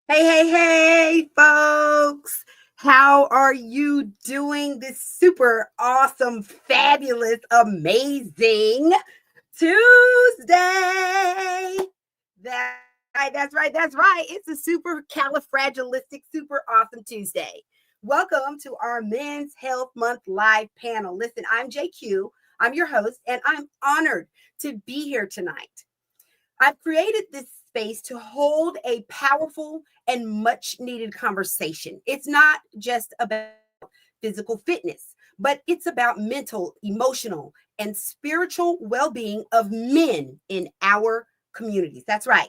Hey, folks. How are you doing this super awesome, fabulous, amazing Tuesday? That's right. It's a super califragilistic, super awesome Tuesday. Welcome to our Men's Health Month live panel. Listen, I'm JQue. I'm your host, and I'm honored to be here tonight. I've created this space to hold a powerful and much needed conversation. It's not just about physical fitness, but it's about mental, emotional, and spiritual well being of men in our communities. That's right.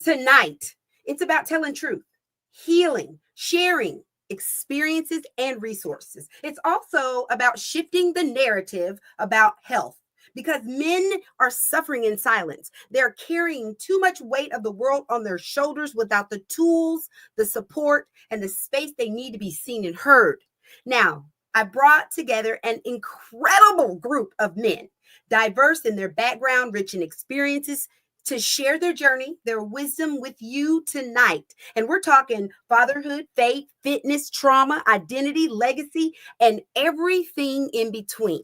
Tonight, it's about telling truth, healing, sharing experiences and resources. It's also about shifting the narrative about health because men are suffering in silence. They're carrying too much weight of the world on their shoulders without the tools, the support, and the space they need to be seen and heard. Now, I brought together an incredible group of men, diverse in their background, rich in experiences, to share their journey, their wisdom with you tonight. And we're talking fatherhood, faith, fitness, trauma, identity, legacy, and everything in between.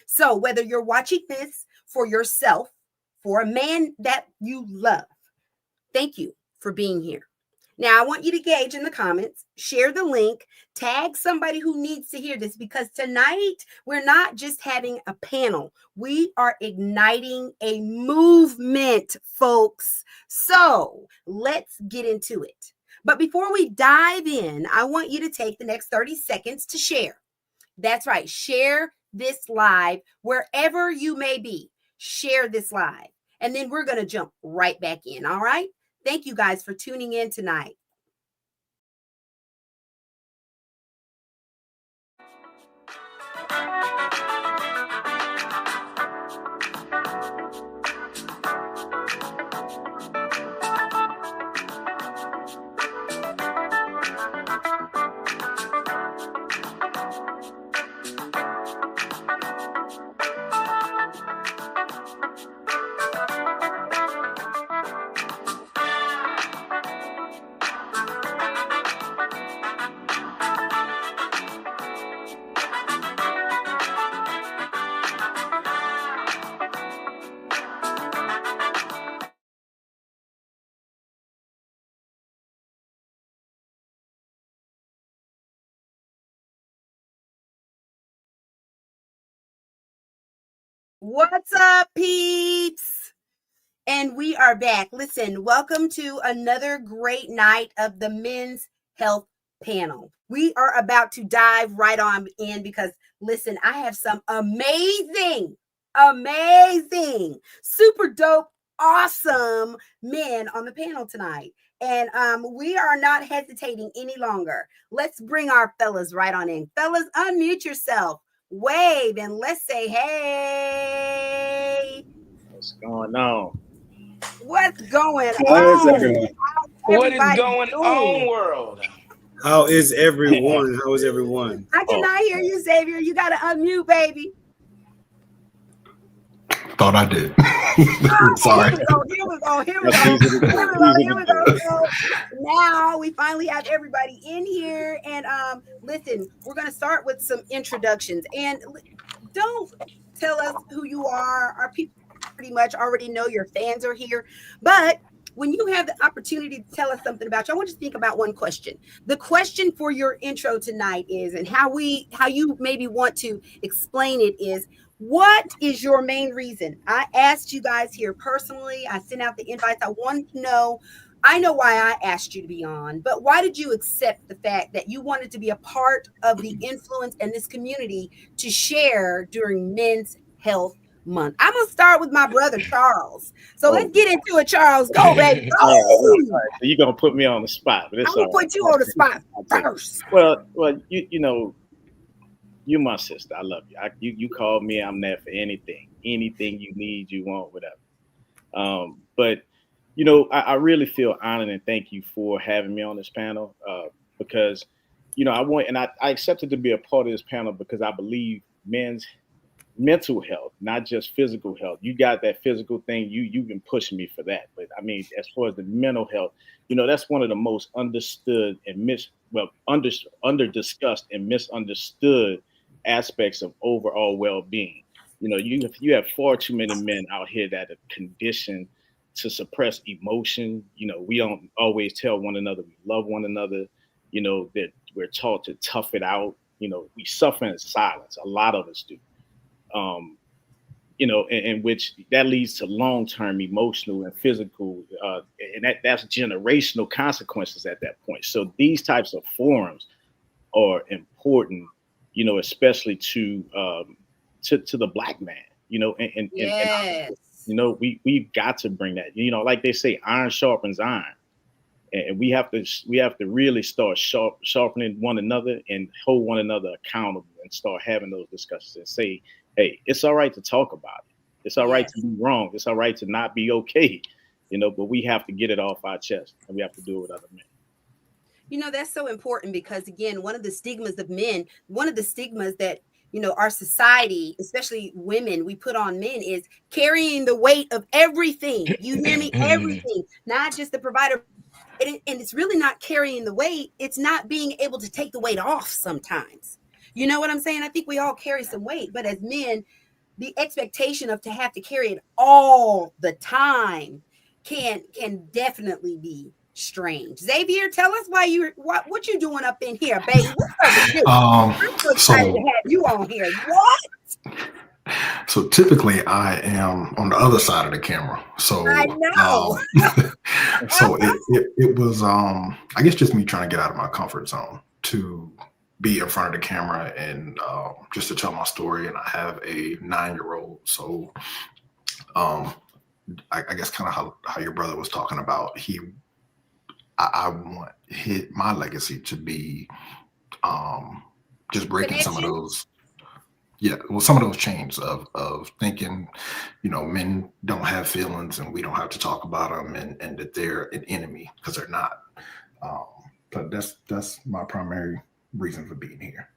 So, whether you're watching this for yourself, for a man that you love, thank you for being here. Now, I want you to gauge in the comments, share the link, tag somebody who needs to hear this because tonight we're not just having a panel. We are igniting a movement, folks. So let's get into it. But before we dive in, I want you to take the next 30 seconds to share. That's right. Share this live wherever you may be. Share this live. And then we're going to jump right back in. All right. Thank you guys for tuning in tonight. What's up, peeps? And we are back. Listen, welcome to another great night of the Men's Health Panel. We are about to dive right on in because, listen, I have some amazing, super dope, awesome men on the panel tonight. And we are not hesitating any longer. Let's bring our fellas right on in. Fellas, unmute yourself, wave, and let's say, hey. What's going on? What's going How is on? everyone? What is going on, world? How is everyone? How is everyone? I cannot hear you, Xavier. You got to unmute, baby. Thought I did. Sorry. Here we go. So now we finally have everybody in here. And listen, we're going to start with some introductions. And don't tell us who you are. Our people pretty much already know your fans are here. But when you have the opportunity to tell us something about you, I want you to think about one question. The question for your intro tonight is, and how you maybe want to explain it is, what is your main reason? I asked you guys here personally. I sent out the invites. I wanted to know. I know why I asked you to be on, but why did you accept the fact that you wanted to be a part of the influence and this community to share during Men's Health Month? I'm gonna start with my brother Charles. So let's get into it, Charles. Go, baby. Go. All right. So you're gonna put me on the spot, but I'm gonna put you on the spot first. Well, you know, you're my sister. I love you. You call me, I'm there for anything you need, you want, whatever. But you know, I really feel honored and thank you for having me on this panel because, you know, I accepted to be a part of this panel because I believe men's mental health, not just physical health. You got that physical thing. You've been pushing me for that. But I mean, as far as the mental health, that's one of the most understood and under discussed and misunderstood aspects of overall well-being. You have far too many men out here that are conditioned to suppress emotion. We don't always tell one another we love one another. That we're taught to tough it out. We suffer in silence. A lot of us do. In which that leads to long-term emotional and physical, and that's generational consequences at that point. So these types of forums are important, especially to the Black man, and Yes. we've got to bring that, like they say, iron sharpens iron. And we have to really start sharpening one another and hold one another accountable and start having those discussions and say, hey, it's all right to talk about it. It's all right to be wrong. It's all right to not be okay, but we have to get it off our chest, and we have to do it with other men. That's so important because, again, one of the stigmas of men, one of the stigmas that, our society, especially women, we put on men is carrying the weight of everything. You hear me? Everything, not just the provider. And it's really not carrying the weight. It's not being able to take the weight off sometimes. You know what I'm saying? I think we all carry some weight, but as men, the expectation of to have to carry it all the time can definitely be strange. Xavier, tell us what you doing up in here, baby. What's up with you? I'm so excited to have you on here. What? So typically I am on the other side of the camera. So I know. So it was I guess just me trying to get out of my comfort zone to be in front of the camera and just to tell my story. And I have a 9-year-old. So I guess kind of how your brother was talking about, I want my legacy to be just breaking some of those. Yeah, well, some of those chains of thinking, men don't have feelings and we don't have to talk about them, and that they're an enemy, because they're not. But that's my primary reason for being here.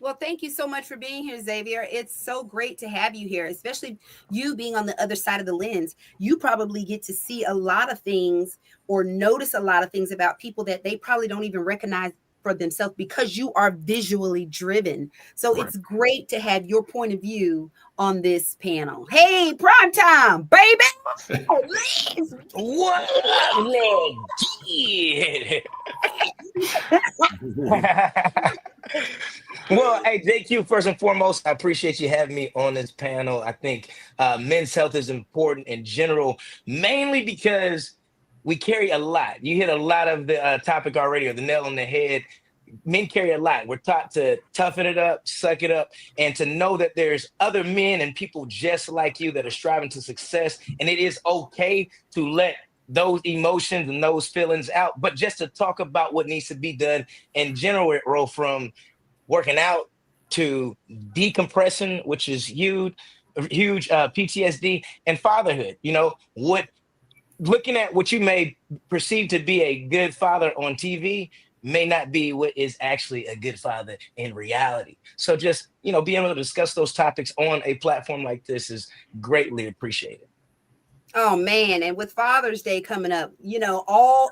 Well, thank you so much for being here, Xavier. It's so great to have you here, especially you being on the other side of the lens. You probably get to see a lot of things or notice a lot of things about people that they probably don't even recognize for themselves because you are visually driven. So It's great to have your point of view on this panel. Hey, prime time, baby. What Well, hey, JQue, first and foremost, I appreciate you having me on this panel. I think men's health is important in general, mainly because we carry a lot. You hit a lot of the topic already, or the nail on the head. Men carry a lot. We're taught to toughen it up, suck it up, and to know that there's other men and people just like you that are striving to success. And it is okay to let those emotions and those feelings out, but just to talk about what needs to be done in general, from working out to decompressing, which is huge, PTSD, and fatherhood. Looking at what you may perceive to be a good father on TV may not be what is actually a good father in reality. So just, being able to discuss those topics on a platform like this is greatly appreciated. Oh man, and with Father's Day coming up,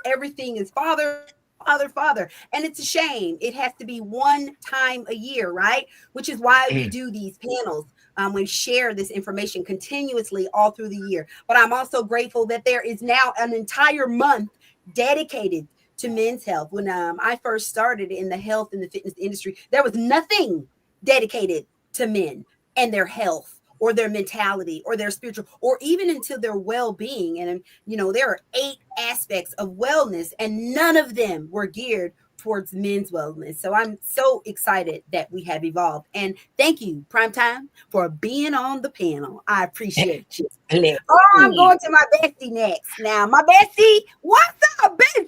everything is father. And it's a shame. It has to be one time a year, right? Which is why we do these panels. We share this information continuously all through the year. But I'm also grateful that there is now an entire month dedicated to men's health. When I first started in the health and the fitness industry, there was nothing dedicated to men and their health or their mentality or their spiritual, or even into their well-being. And, there are 8 aspects of wellness and none of them were geared towards men's wellness. So I'm so excited that we have evolved. And thank you, Primetime, for being on the panel. I appreciate you. I'm going to my bestie next. Now, my bestie, what's up, bestie?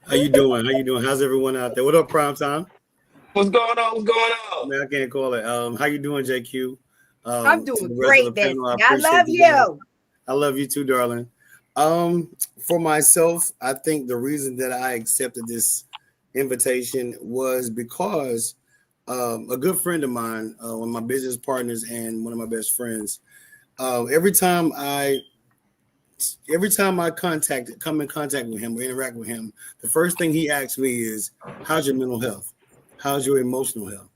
How you doing? How's everyone out there? What up, Primetime? What's going on? Man, I can't call it. How you doing, JQue? I'm doing great, bestie. I love you. I love you too, darling. For myself, I think the reason that I accepted this invitation was because A good friend of mine, one of my business partners and one of my best friends. Every time I come in contact with him or interact with him, the first thing he asks me is, "How's your mental health? How's your emotional health?"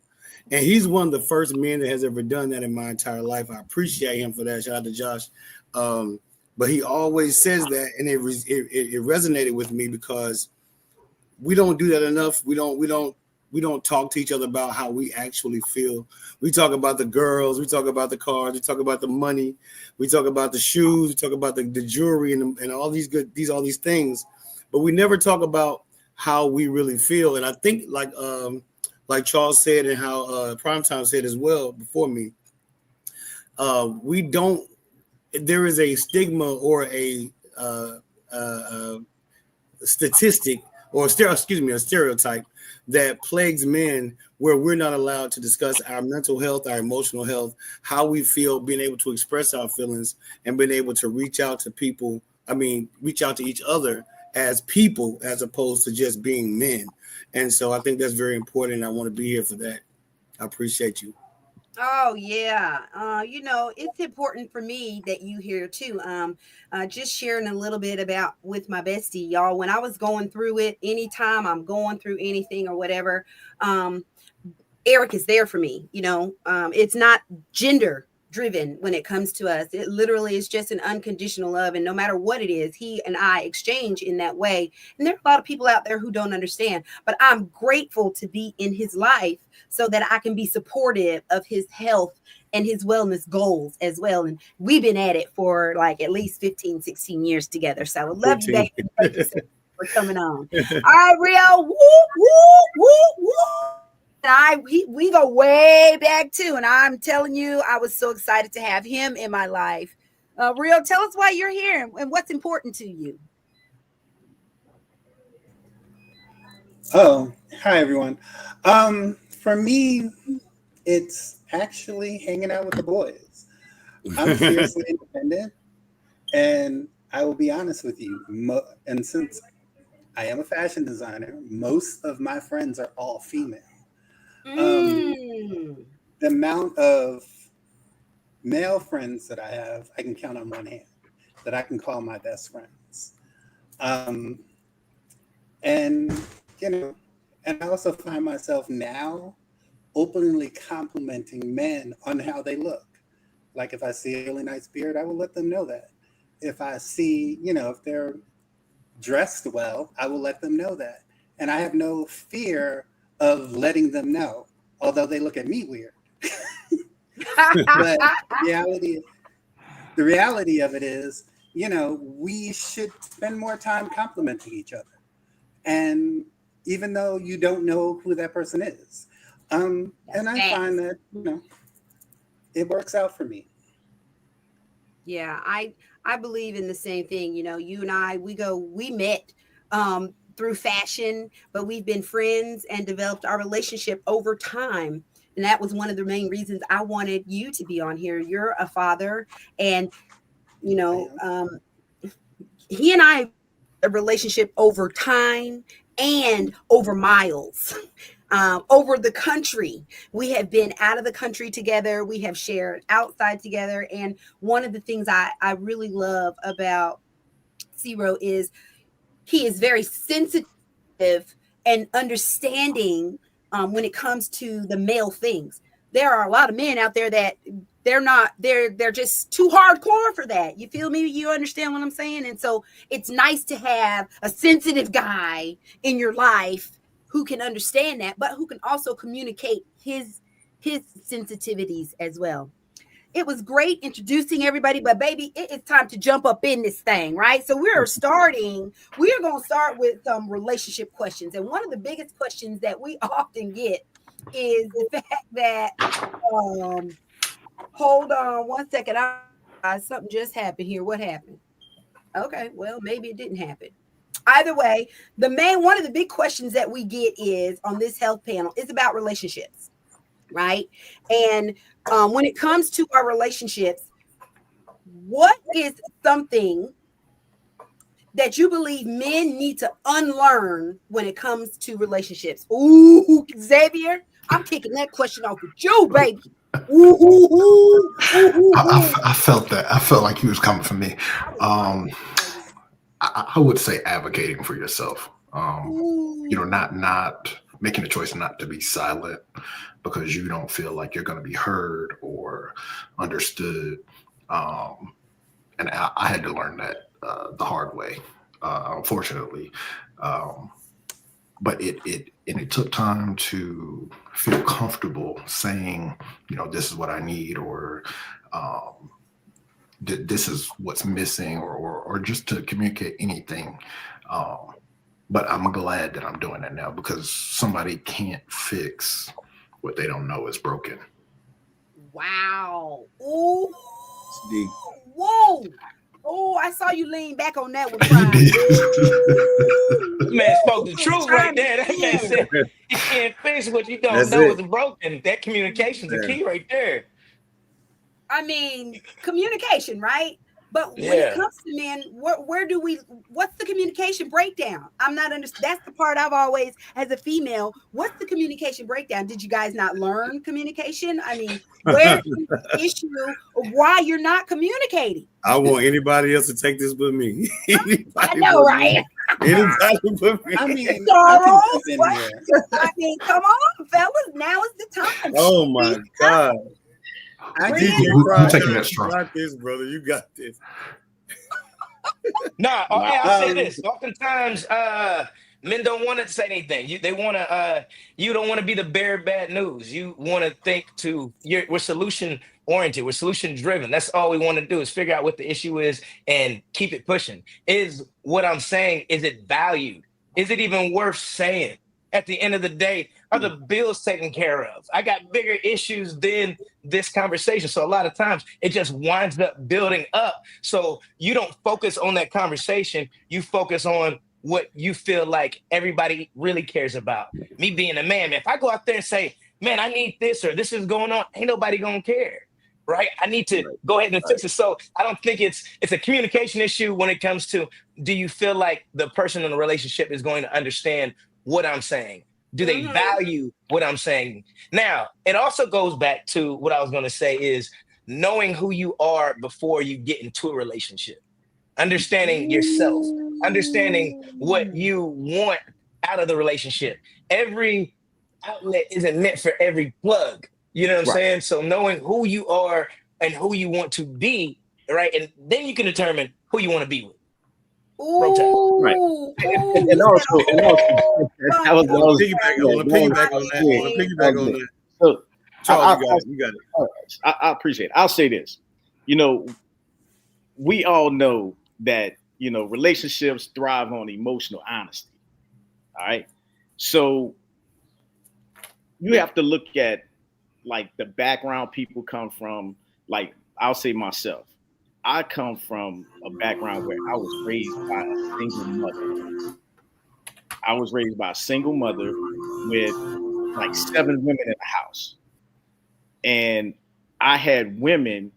And he's one of the first men that has ever done that in my entire life. I appreciate him for that. Shout out to Josh. But he always says that, and it resonated with me because we don't do that enough. We don't talk to each other about how we actually feel. We talk about the girls, we talk about the cars, we talk about the money, we talk about the shoes, we talk about the jewelry and all these things, but we never talk about how we really feel. And I think like Charles said, and how Primetime said as well before me, we don't. There is a stigma or a statistic or a stereotype that plagues men where we're not allowed to discuss our mental health, our emotional health, how we feel, being able to express our feelings, and being able to reach out to people. Reach out to each other as people, as opposed to just being men. And so I think that's very important. I want to be here for that. I appreciate you. Oh yeah. It's important for me that you here too. Just sharing a little bit about with my bestie, y'all. When I was going through it, anytime I'm going through anything or whatever, Eric is there for me. It's not gender driven when it comes to us. It literally is just an unconditional love. And no matter what it is, he and I exchange in that way. And there are a lot of people out there who don't understand, but I'm grateful to be in his life so that I can be supportive of his health and his wellness goals as well. And we've been at it for like at least 15, 16 years together. So I love you, baby. Thank you so much for coming on. All right, Rio. Woo, woo, woo, woo. We go way back too, and I'm telling you, I was so excited to have him in my life. Rio, tell us why you're here and what's important to you. Oh, hi everyone. For me, it's actually hanging out with the boys. I'm fiercely independent, and I will be honest with you. And since I am a fashion designer, most of my friends are all female. The amount of male friends that I have, I can count on one hand, that I can call my best friends. And I also find myself now openly complimenting men on how they look. Like if I see a really nice beard, I will let them know that. If I see, if they're dressed well, I will let them know that. And I have no fear of letting them know, although they look at me weird. But the reality of it is, we should spend more time complimenting each other. And even though you don't know who that person is. And I find that, it works out for me. Yeah, I believe in the same thing. You and I, we met through fashion, but we've been friends and developed our relationship over time. And that was one of the main reasons I wanted you to be on here. You're a father, and he and I a relationship over time and over miles. Over the country. We have been out of the country together. We have shared outside together. And one of the things I really love about Zero is he is very sensitive and understanding when it comes to the male things. There are a lot of men out there that they're just too hardcore for that. You feel me? You understand what I'm saying? And so it's nice to have a sensitive guy in your life who can understand that, but who can also communicate his sensitivities as well. It was great introducing everybody, but baby, it is time to jump up in this thing, right? So we are going to start with some relationship questions. And one of the biggest questions that we often get is the fact that, hold on one second. Something just happened here. What happened? Okay, well, maybe it didn't happen. Either way, one of the big questions that we get is on this health panel is about relationships, right? And when it comes to our relationships, what is something that you believe men need to unlearn when it comes to relationships? Ooh, Xavier, I'm kicking that question off with you, baby. Ooh, ooh, ooh, ooh, I felt that. I felt like he was coming for me. I would say advocating for yourself. Not making a choice not to be silent because you don't feel like you're going to be heard or understood. And I had to learn that the hard way, unfortunately. But it took time to feel comfortable saying, this is what I need, or this is what's missing, or just to communicate anything. But I'm glad that I'm doing that now because somebody can't fix what they don't know is broken. Wow. Ooh. Whoa. Oh, I saw you lean back on that one, Brian. Man spoke the truth right there. That man said you can't fix what you don't know is broken. That communication's the key right there. I mean, communication, right? But when it comes to men, what's the communication breakdown? I'm not that's the part I've always, as a female, what's the communication breakdown? Did you guys not learn communication? I mean, where is the issue of why you're not communicating? I want anybody else to take this but me. I know, right? Anybody but me. I mean, Charles, I mean, come on, fellas. Now is the time. Oh my God. I'm taking that strong. You got this, brother. You got this. I'll say this. Oftentimes, men don't want to say anything. You don't want to be the bearer of bad news. You want to think we're solution oriented. We're solution driven. That's all we want to do is figure out what the issue is and keep it pushing. Is what I'm saying, is it valued? Is it even worth saying? At the end of the day, are the bills taken care of? I got bigger issues than this conversation. So a lot of times it just winds up building up. So you don't focus on that conversation. You focus on what you feel like everybody really cares about. Me being a man, if I go out there and say, man, I need this or this is going on, ain't nobody gonna care. Right? I need to go ahead and fix it. So I don't think it's a communication issue when it comes to, do you feel like the person in the relationship is going to understand what I'm saying? Do they value what I'm saying? Now, it also goes back to what I was going to say is knowing who you are before you get into a relationship, understanding yourself, understanding what you want out of the relationship. Every outlet isn't meant for every plug. You know what I'm saying? So knowing who you are and who you want to be, right? And then you can determine who you want to be with. Right. And also, I want to piggyback on that. So, Charles, you got it. I appreciate it. I'll say this. We all know that, relationships thrive on emotional honesty. All right. So you have to look at like the background people come from. Like, I'll say myself. I come from a background where I was raised by a single mother. I was raised by a single mother with like 7 women in the house. And I had women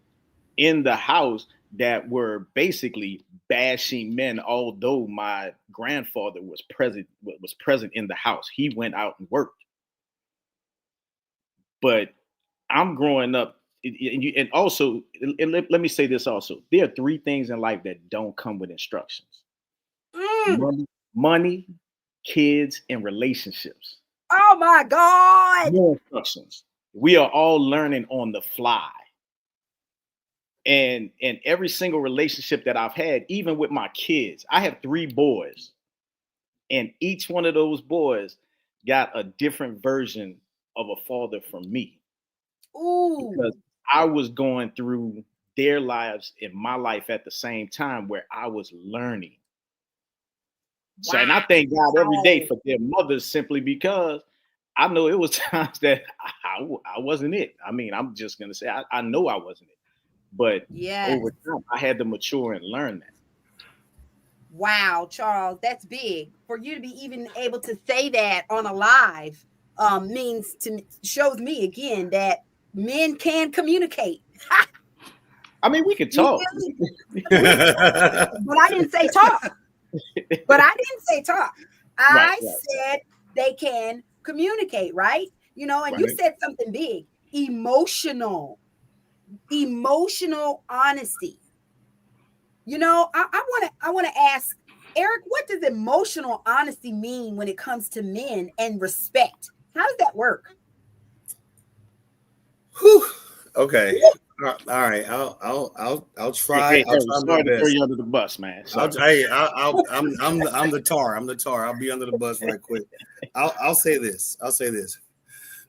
in the house that were basically bashing men, although my grandfather was present in the house. He went out and worked. But I'm growing up. And also, let me say this also. There are 3 things in life that don't come with instructions. Money, kids, and relationships. Oh my God. No instructions. We are all learning on the fly. And every single relationship that I've had, even with my kids, I have 3 boys. And each one of those boys got a different version of a father from me. Ooh. Because I was going through their lives in my life at the same time where I was learning. Wow. So, and I thank God every day for their mothers simply because I know it was times that I wasn't it. I mean, I'm just going to say, I know I wasn't it. But over time, I had to mature and learn that. Wow, Charles, that's big. For you to be even able to say that on a live shows me again that men can communicate. I mean, we could talk. But I didn't say talk. I said they can communicate, right? you know, and Right. you said something big, emotional honesty. You know, I want to ask Eric, what does emotional honesty mean when it comes to men and respect? How does that work? Whew. Okay. All right. I'll try. Hey, I'll try my sorry to throw best. you under the bus, man. Sorry. I'm the tar. I'm the tar. I'll be under the bus right quick. I'll say this.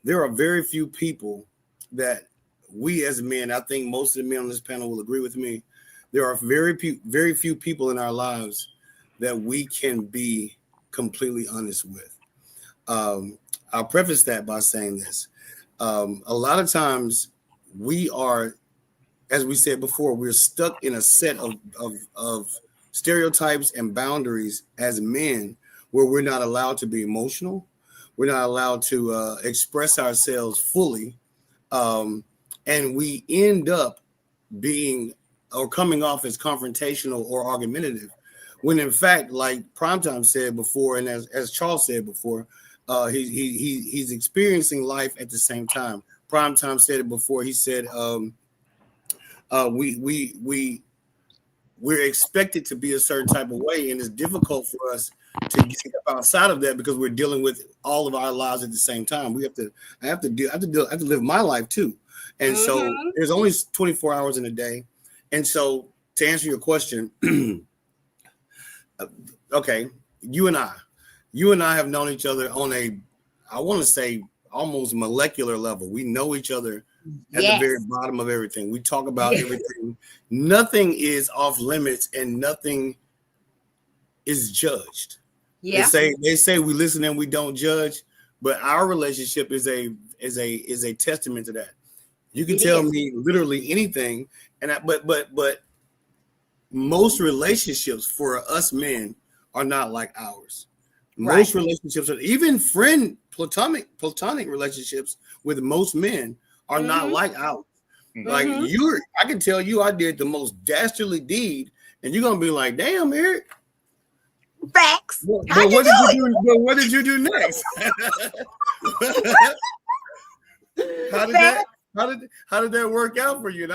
There are very few people that we as men, I think most of the men on this panel will agree with me. There are very few people in our lives that we can be completely honest with. I'll preface that by saying this. A lot of times we are, as we said before, we're stuck in a set of stereotypes and boundaries as men where we're not allowed to be emotional. We're not allowed to express ourselves fully. And we end up being or coming off as confrontational or argumentative. When in fact, like Primetime said before, and as Charles said before, he's experiencing life at the same time. Primetime said it before. He said, we're expected to be a certain type of way, and it's difficult for us to get outside of that because we're dealing with all of our lives at the same time. I have to live my life too, and so there's only 24 hours in a day, and so to answer your question, okay, you and I have known each other on a, I want to say, almost molecular level. We know each other at the very bottom of everything. We talk about everything. Nothing is off limits and nothing is judged. Yeah. They say we listen and we don't judge, but our relationship is a testament to that. You can tell me literally anything, and but most relationships for us men are not like ours. Most relationships, even platonic relationships with most men are not like ours. Like I can tell you I did the most dastardly deed, and you're gonna be like, damn, Eric. Facts. But what did you do next? How did that work out for you?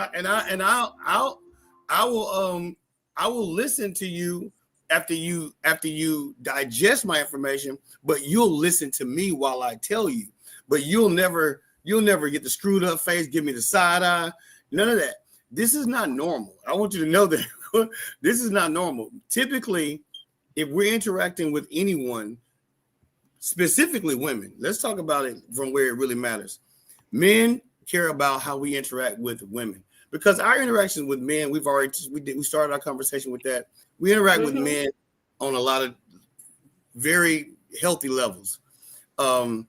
I will listen to you after you digest my information, but you'll listen to me while I tell you. But you'll never get the screwed up face, give me the side eye, none of that. This is not normal. I want you to know that this is not normal. Typically, if we're interacting with anyone, specifically women, let's talk about it from where it really matters. Men care about how we interact with women because our interactions with men, we started our conversation with that. We interact with men on a lot of very healthy levels. Prime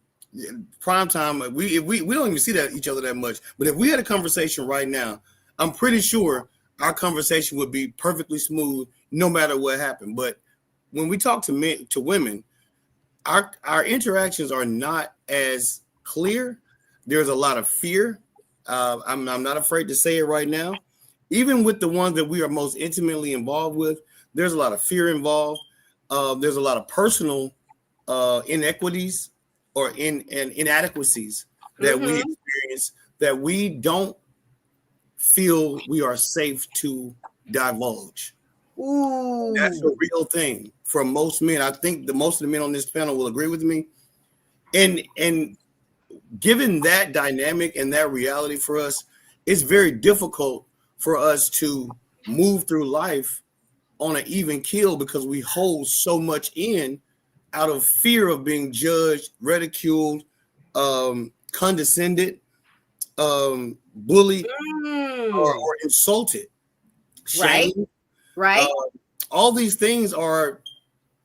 time, we don't even see each other that much. But if we had a conversation right now, I'm pretty sure our conversation would be perfectly smooth, no matter what happened. But when we talk to women, our interactions are not as clear. There's a lot of fear. I'm not afraid to say it right now. Even with the ones that we are most intimately involved with, there's a lot of fear involved. There's a lot of personal inequities or inadequacies that we experience that we don't feel we are safe to divulge. Ooh. That's a real thing for most men. I think most of the men on this panel will agree with me. And given that dynamic and that reality for us, it's very difficult for us to move through life on an even keel because we hold so much in out of fear of being judged, ridiculed, condescended, bullied, or insulted. Shame. Right. All these things are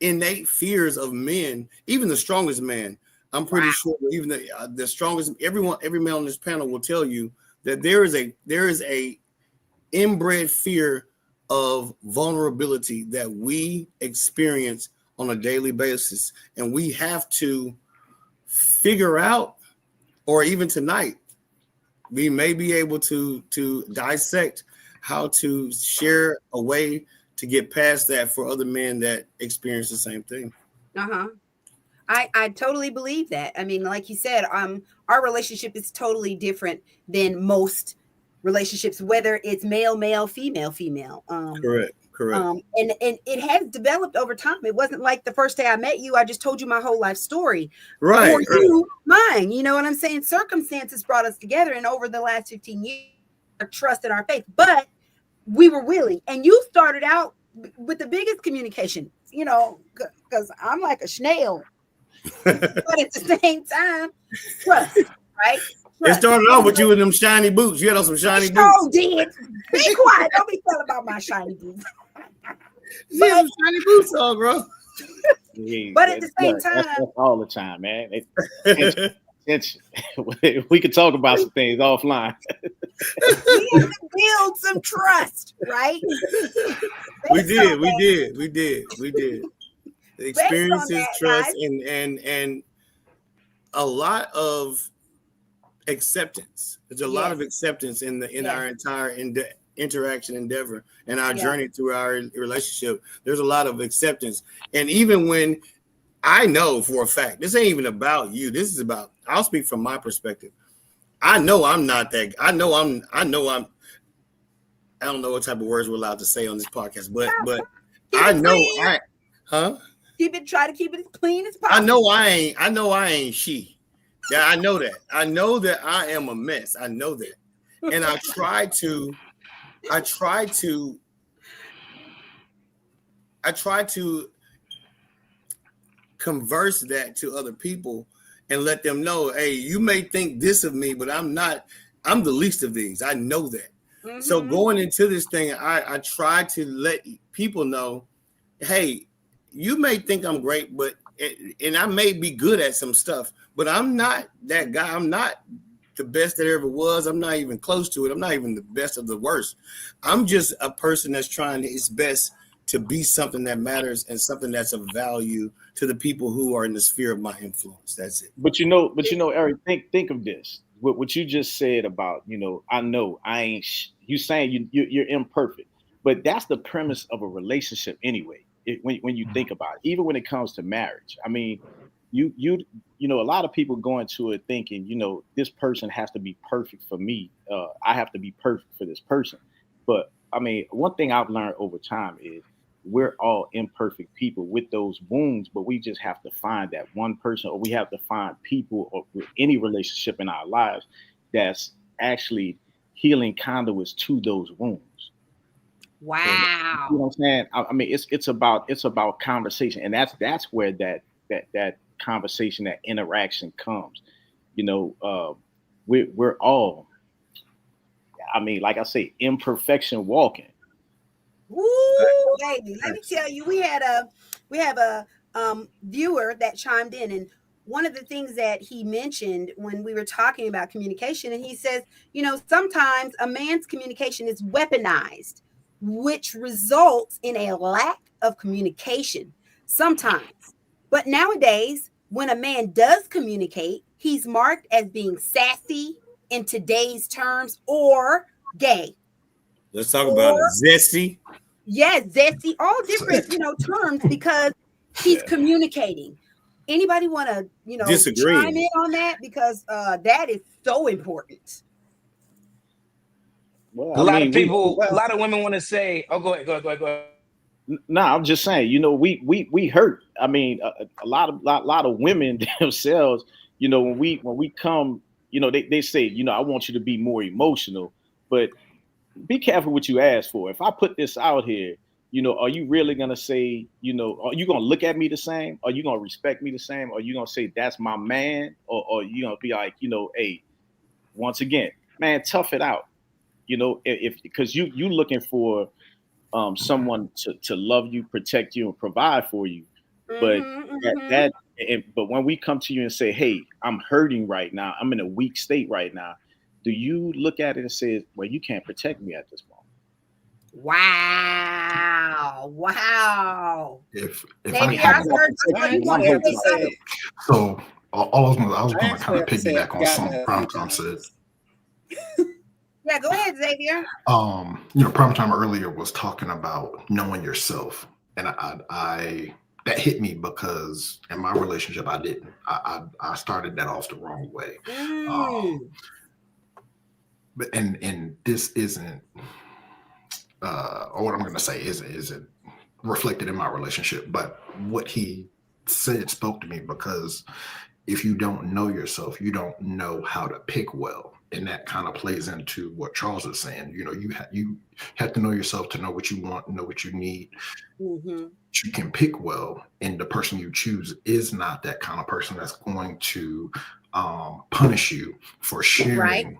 innate fears of men, even the strongest man. I'm pretty sure even the strongest, every man on this panel will tell you that there is a inbred fear of vulnerability that we experience on a daily basis, and we have to figure out, or even tonight, we may be able to dissect how to share a way to get past that for other men that experience the same thing. I totally believe that. I mean, like you said, our relationship is totally different than most relationships, whether it's male, male, female, female. Correct. And it has developed over time. It wasn't like the first day I met you, I just told you my whole life story. Right. Or you, mine. You know what I'm saying? Circumstances brought us together, and over the last 15 years, our trust and our faith. But we were willing, and you started out with the biggest communication. You know, because I'm like a snail, but at the same time, trust, right? It started off with you with them shiny boots. You had on some shiny boots. Oh, did. Be quiet. Don't be telling about my shiny boots. You had some shiny boots on, bro. Yeah, But at the same time, that's all the time, man. We could talk about some things offline. we have to build some trust, right? We did. Experiences, that, trust, guys. and a lot of acceptance. There's a lot of acceptance in our entire interaction endeavor and our journey through our relationship. There's a lot of acceptance, and even when I know for a fact this ain't even about you, this is about. I'll speak from my perspective. I know I'm not that. I don't know what type of words we're allowed to say on this podcast, but I know Try to keep it as clean as possible. I know I ain't she. Yeah, I know that. I know that I am a mess. I know that. And I try to converse that to other people and let them know, hey, you may think this of me, but I'm not. I'm the least of these. I know that. Mm-hmm. So going into this thing, I try to let people know, hey, you may think I'm great, and I may be good at some stuff, but I'm not that guy. I'm not the best that ever was. I'm not even close to it. I'm not even the best of the worst. I'm just a person that's trying his best to be something that matters and something that's of value to the people who are in the sphere of my influence. That's it. But you know, Eric, think of this. What you just said about, I know I ain't. You saying you're imperfect, but that's the premise of a relationship anyway. When you think about it, even when it comes to marriage, I mean, you a lot of people go into it thinking, this person has to be perfect for me. I have to be perfect for this person. But I mean, one thing I've learned over time is we're all imperfect people with those wounds, but we just have to find that one person, or we have to find people or any relationship in our lives that's actually healing conduits to those wounds. Wow. And, you know what I'm saying? I mean, it's about conversation, and that's where that conversation, that interaction comes. We're all, I mean, like I say, imperfection walking. Woo, baby! Let me tell you, we have a viewer that chimed in, and one of the things that he mentioned when we were talking about communication, and he says, sometimes a man's communication is weaponized, which results in a lack of communication sometimes. But nowadays, when a man does communicate, he's marked as being sassy in today's terms or gay. Let's talk about it. Zesty. Yes, zesty, all different, terms because he's communicating. Anybody want to, disagree, chime in on that? Because that is so important. Well, a lot of women want to say, oh, go ahead. No, I'm just saying, we hurt. I mean, a lot of women themselves, when we come, they say, I want you to be more emotional, but be careful what you ask for. If I put this out here, are you really going to say, are you going to look at me the same? Are you going to respect me the same? Are you going to say that's my man? Or you going to be like, hey, once again, man, tough it out. Because you looking for someone to love you, protect you, and provide for you. But but when we come to you and say, hey, I'm hurting right now, I'm in a weak state right now, do you look at it and say, well, you can't protect me at this moment? Wow. If maybe I so all I was going to kind of piggyback on something Primetime said. Yeah, go ahead, Xavier. Primetime earlier was talking about knowing yourself, and I that hit me because in my relationship I didn't. I started that off the wrong way. But and this isn't or what I'm going to say isn't reflected in my relationship, but what he said spoke to me, because if you don't know yourself, you don't know how to pick well. And that kind of plays into what Charles is saying. You know, you have to know yourself to know what you want, know what you need. You can pick well, and the person you choose is not that kind of person that's going to punish you for sharing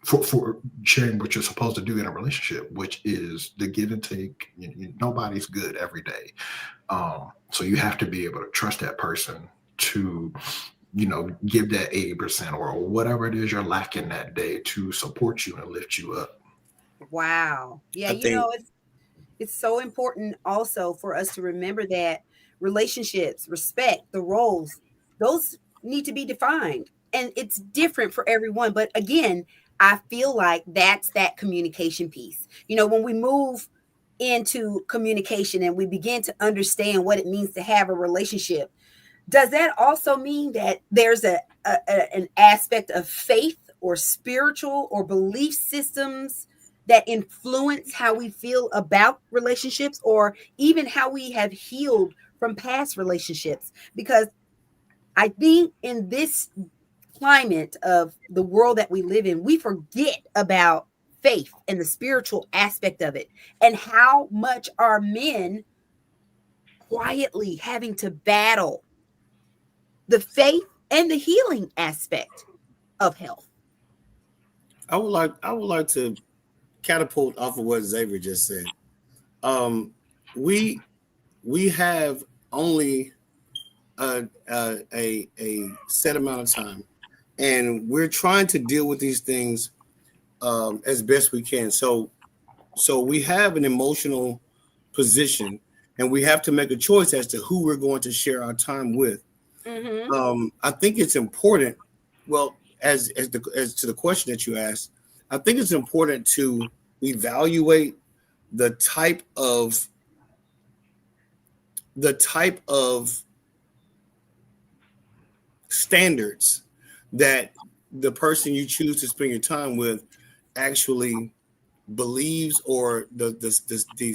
for sharing what you're supposed to do in a relationship, which is the give and take. Nobody's good every day. So you have to be able to trust that person to, give that 80% or whatever it is you're lacking that day to support you and lift you up. Wow. Yeah, it's so important also for us to remember that relationships, respect, the roles, those need to be defined. And it's different for everyone. But again, I feel like that's that communication piece. When we move into communication and we begin to understand what it means to have a relationship, does that also mean that there's an aspect of faith or spiritual or belief systems that influence how we feel about relationships, or even how we have healed from past relationships? Because I think in this climate of the world that we live in, we forget about faith and the spiritual aspect of it, and how much are men quietly having to battle the faith and the healing aspect of health. I would like to catapult off of what Xavier just said. We have only a set amount of time, and we're trying to deal with these things as best we can. So we have an emotional position, and we have to make a choice as to who we're going to share our time with. I think it's important. Well, as to the question that you asked, I think it's important to evaluate the type of standards that the person you choose to spend your time with actually believes, or the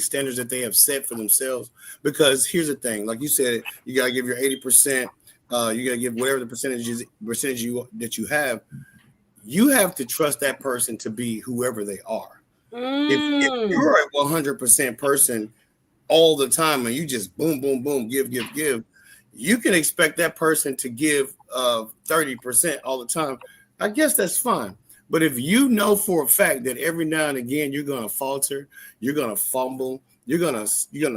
standards that they have set for themselves. Because here's the thing, like you said, you gotta give your 80%. You gotta give whatever the percentage that you have. You have to trust that person to be whoever they are. If you're a 100% person all the time and you just boom, boom, boom, give, you can expect that person to give 30% all the time. I guess that's fine. But if you know for a fact that every now and again you're gonna falter, you're gonna fumble, you're gonna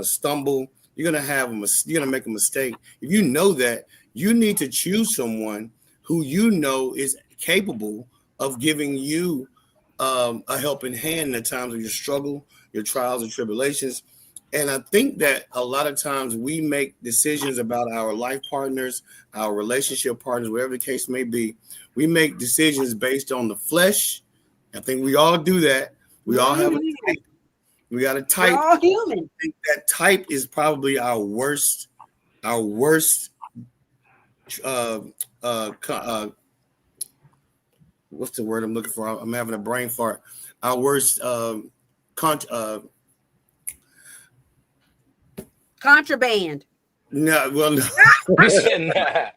stumble, you're gonna make a mistake. If you know that, you need to choose someone who you know is capable of giving you a helping hand in the times of your struggle, your trials and tribulations. And I think that a lot of times we make decisions about our life partners, our relationship partners, whatever the case may be. We make decisions based on the flesh. I think we all do that. We all have a type. We got a type. We're all human. I think that type is probably our worst. What's the word I'm looking for? I'm having a brain fart. Our worst contraband. No, well, no. Nah.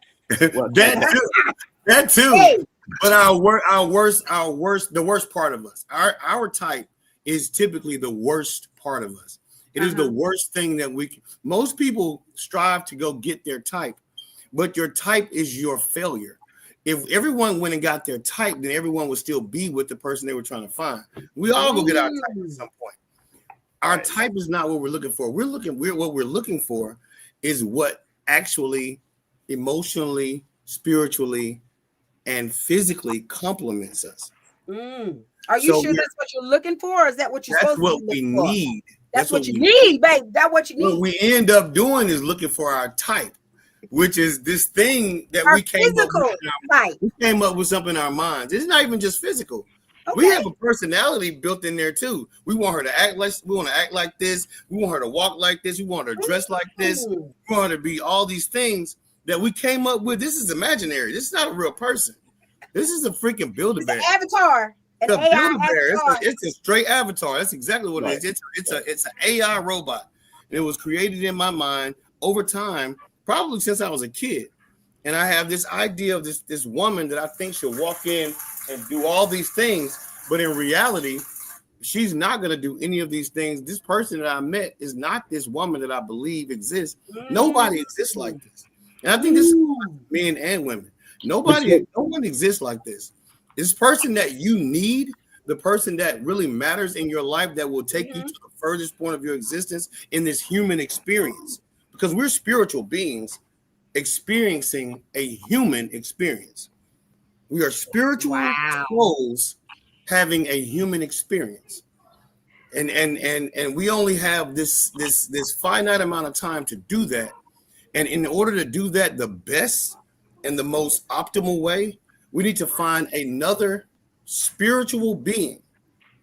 that too. Hey. But the worst part of us. Our type is typically the worst part of us. It is the worst thing that most people strive to go get their type, but your type is your failure. If everyone went and got their type, then everyone would still be with the person they were trying to find. We all go get our type at some point. Our type is not what we're looking for. What we're looking for is what actually emotionally, spiritually, and physically complements us. Are you sure that's what you're looking for, or is that what you're supposed to be looking for? Need. That's what you need, babe. That's what you need. What we end up doing is looking for our type, which is this thing that we came up with. We came up with something in our minds. It's not even just physical. We have a personality built in there too. We want her to act like this. We want her to walk like this. We want her to dress like this. We want her to be all these things that we came up with. This is imaginary. This is not a real person. This is a freaking Build-A-Bear. It's an avatar. The Build-A-Bear. It's a straight avatar. That's exactly what it is. It's an AI robot. And it was created in my mind over time, probably since I was a kid. And I have this idea of this woman that I think should walk in and do all these things, but in reality, she's not going to do any of these things. This person that I met is not this woman that I believe exists. Nobody exists like this. And I think this is men and women. No one exists like this. This person that you need, the person that really matters in your life, that will take you to the furthest point of your existence in this human experience, because we're spiritual beings experiencing a human experience. We are spiritual souls having a human experience, and we only have this finite amount of time to do that. And in order to do that the best and the most optimal way, we need to find another spiritual being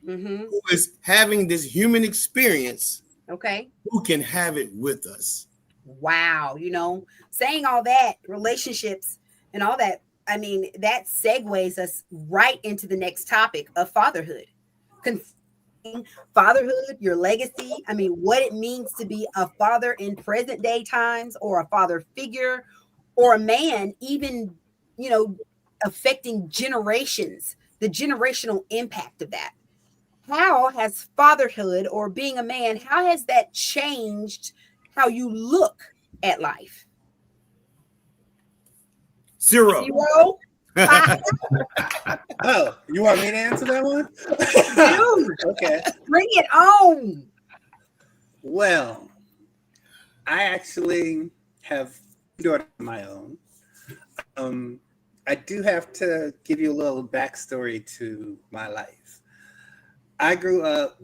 who is having this human experience. Who can have it with us. Wow. Saying all that, relationships and all that, I mean, that segues us right into the next topic of fatherhood. Fatherhood, your legacy. I mean, what it means to be a father in present day times, or a father figure, or a man, even, affecting generations, the generational impact of that. How has fatherhood, or being a man, how has that changed how you look at life? Zero. Oh, you want me to answer that one? Dude, okay. Bring it on. Well, I actually have a daughter of my own. I do have to give you a little backstory to my life. I grew up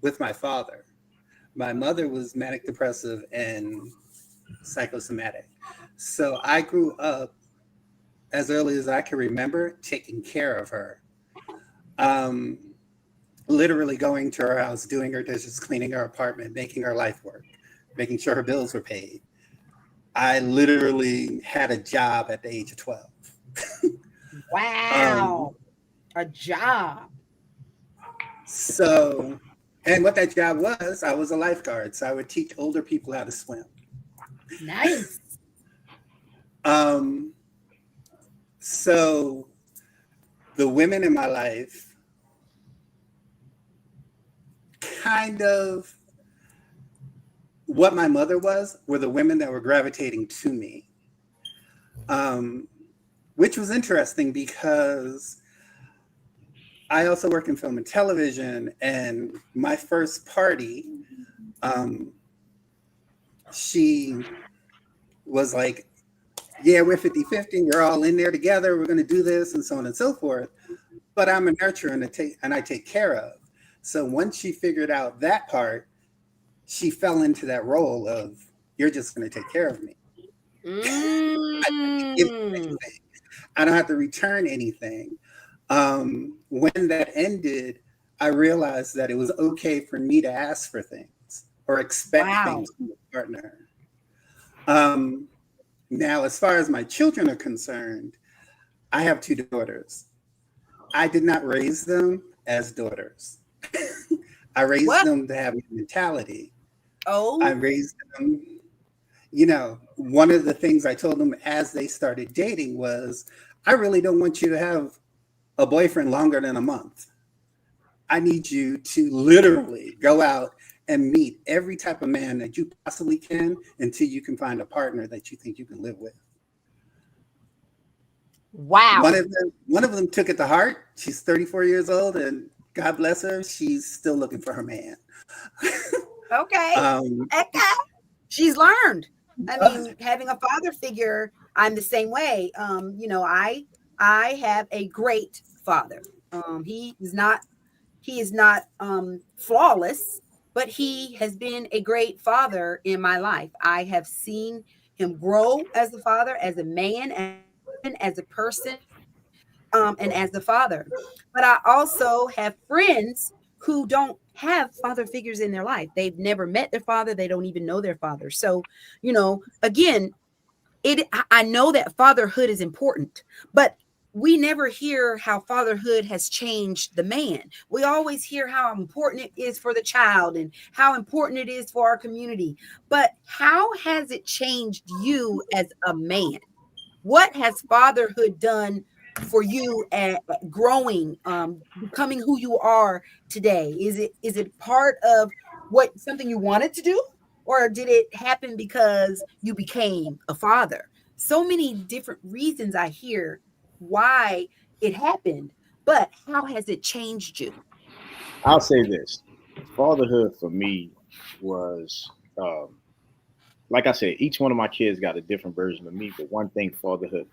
with my father. My mother was manic depressive and psychosomatic. So I grew up, as early as I can remember, taking care of her. Literally going to her house, doing her dishes, cleaning her apartment, making her life work, making sure her bills were paid. I literally had a job at the age of 12. Wow. A job. So, and what that job was, I was a lifeguard. So I would teach older people how to swim. Nice. So the women in my life kind of what my mother was, were the women that were gravitating to me, which was interesting because I also work in film and television, and my first party, she was like, yeah, we're 50-50. We're all in there together. We're going to do this and so on and so forth. But I'm a nurturer and I take care of. So once she figured out that part, she fell into that role of, you're just going to take care of me. I don't have to return anything. When that ended, I realized that it was okay for me to ask for things or expect things from a partner. Now, as far as my children are concerned, I have 2 daughters. I did not raise them as daughters. I raised them to have a mentality. I raised them, one of the things I told them as they started dating was, I really don't want you to have a boyfriend longer than a month. I need you to literally go out and meet every type of man that you possibly can until you can find a partner that you think you can live with. Wow. One of them took it to heart. She's 34 years old, and God bless her, she's still looking for her man. Okay. She's learned. I mean, having a father figure, I'm the same way. I have a great father. He is not flawless, but he has been a great father in my life. I have seen him grow as a father, as a man, and as a person. and as the father. But I also have friends who don't have father figures in their life. They've never met their father. They don't even know their father. So, again, I know that fatherhood is important, but we never hear how fatherhood has changed the man. We always hear how important it is for the child and how important it is for our community. But how has it changed you as a man? What has fatherhood done for you at growing, becoming who you are today? Is it part of something you wanted to do, or did it happen because you became a father? So many different reasons I hear why it happened, but how has it changed you? I'll say this: fatherhood for me was, like I said, each one of my kids got a different version of me. But one thing fatherhood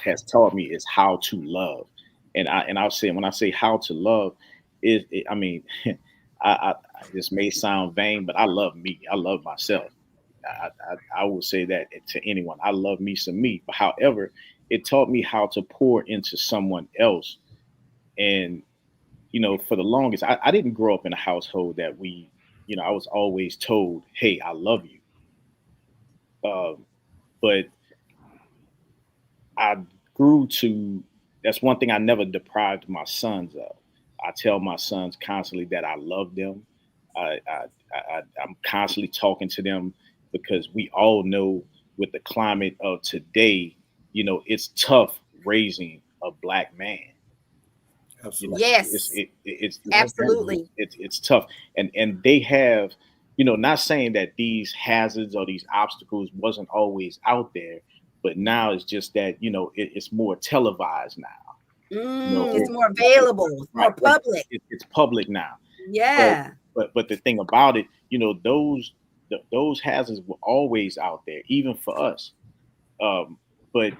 has taught me is how to love. I'll say, when I say how to love, I mean, I this may sound vain, but I love me. I love myself. I will say that to anyone. I love me some me. But however, it taught me how to pour into someone else. And for the longest, I didn't grow up in a household that I was always told, "Hey, I love you." But I grew to. That's one thing I never deprived my sons of. I tell my sons constantly that I love them. I'm constantly talking to them because we all know with the climate of today, it's tough raising a black man. Absolutely. Yes, It's absolutely. it's tough, and they have, not saying that these hazards or these obstacles wasn't always out there, but now it's just that it's more televised now. It's more available, it's more Right, like public. it's public now. But Yeah. but the thing about it, those hazards were always out there, even for us. But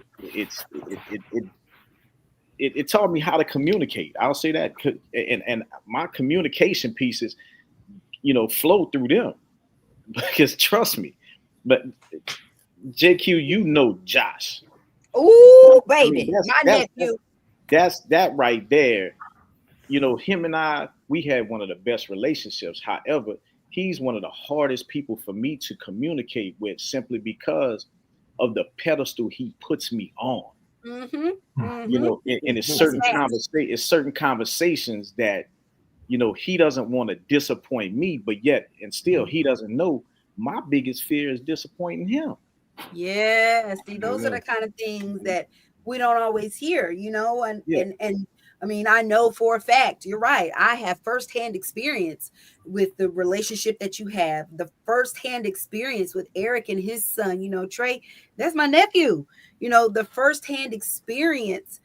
it taught me how to communicate. I'll say that, and my communication pieces, flow through them because trust me. But JQue, Josh. Ooh, I mean, baby, my nephew. that's that right there. Him and we had one of the best relationships. However, he's one of the hardest people for me to communicate with simply because of the pedestal he puts me on. Mm-hmm. Mm-hmm. And it's Facts. certain conversations that, he doesn't want to disappoint me, but yet, and still, he doesn't know my biggest fear is disappointing him. Yeah. See, those are Yeah. the kind of things that we don't always hear, and Yeah. I mean, I know for a fact, you're right. I have firsthand experience with the relationship that you have, the firsthand experience with Eric and his son, Trey, that's my nephew, the firsthand experience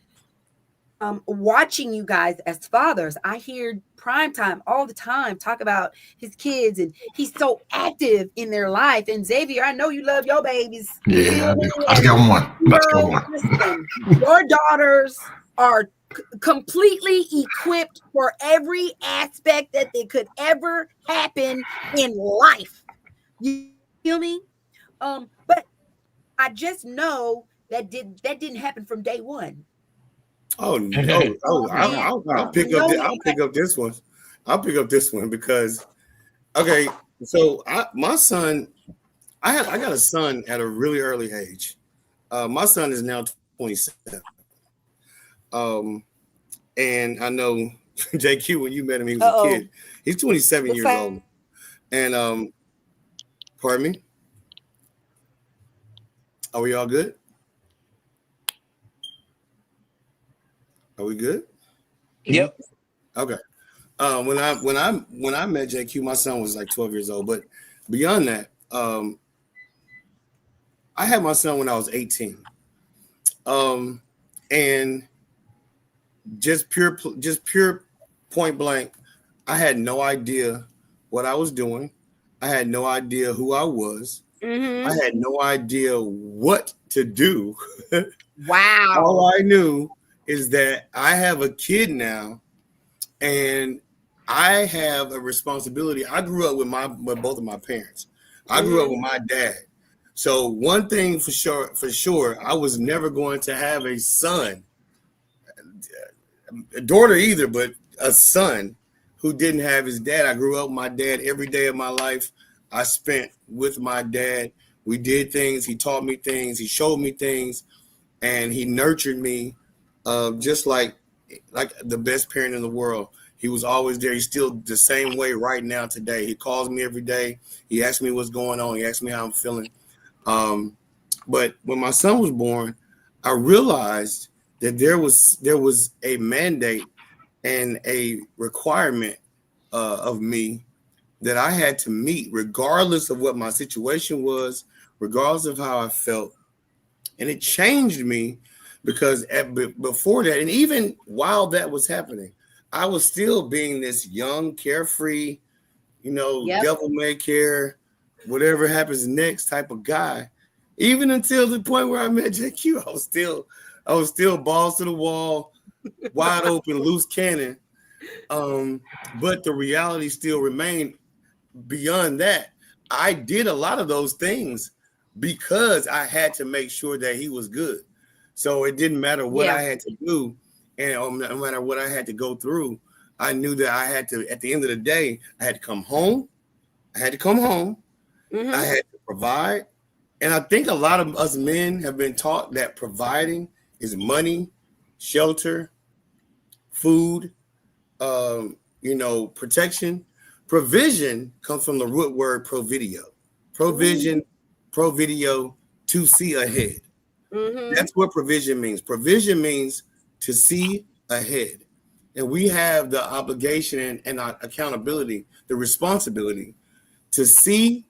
watching you guys as fathers. I hear Primetime all the time talk about his kids, and he's so active in their life. And Xavier, I know you love your babies. You Yeah, feel I do. me? Let's get one. Let's get one. Listen, your daughters are completely equipped for every aspect that they could ever happen in life. You feel me? But I just know that didn't happen from day one. Oh no! Oh, Man, I'll pick up. no, I'll pick up this one. I'll pick up this one because okay. So my son, I got a son at a really early age. My son is now 27. Um, and I know JQue, when you met him, he was a uh-oh. kid. He's 27 What's years that? old. And pardon me. Are we all good? Are we good? Yep. Okay. When I met JQue, my son was like 12 years old. But beyond that, I had my son when I was 18. And just pure point blank, I had no idea what I was doing. I had no idea who I was. Mm-hmm. I had no idea what to do. Wow. All I knew is that I have a kid now, and I have a responsibility. I grew up with both of my parents. I grew up with my dad. So one thing for sure, I was never going to have a son. a daughter either, but a son who didn't have his dad. I grew up with my dad every day of my life. I spent with my dad. We did things. He taught me things. He showed me things, and he nurtured me, just like the best parent in the world. He was always there. He's still the same way right now today. He calls me every day. He asks me what's going on. He asks me how I'm feeling. But when my son was born, I realized that there was a mandate and a requirement of me that I had to meet, regardless of what my situation was, regardless of how I felt. And it changed me because before that, and even while that was happening, I was still being this young, carefree, devil may care, whatever happens next type of guy. Even until the point where I met JQue, I was still balls to the wall, wide open, loose cannon. But the reality still remained. Beyond that, I did a lot of those things because I had to make sure that he was good. So it didn't matter what I had to do, and no matter what I had to go through, I knew that I had to, at the end of the day, I had to come home. Mm-hmm. I had to provide. And I think a lot of us men have been taught that providing is money, shelter, food, protection. Provision comes from the root word provideo. Provision, provideo, to see ahead. Mm-hmm. That's what provision means. Provision means to see ahead. And we have the obligation and our accountability, the responsibility to see,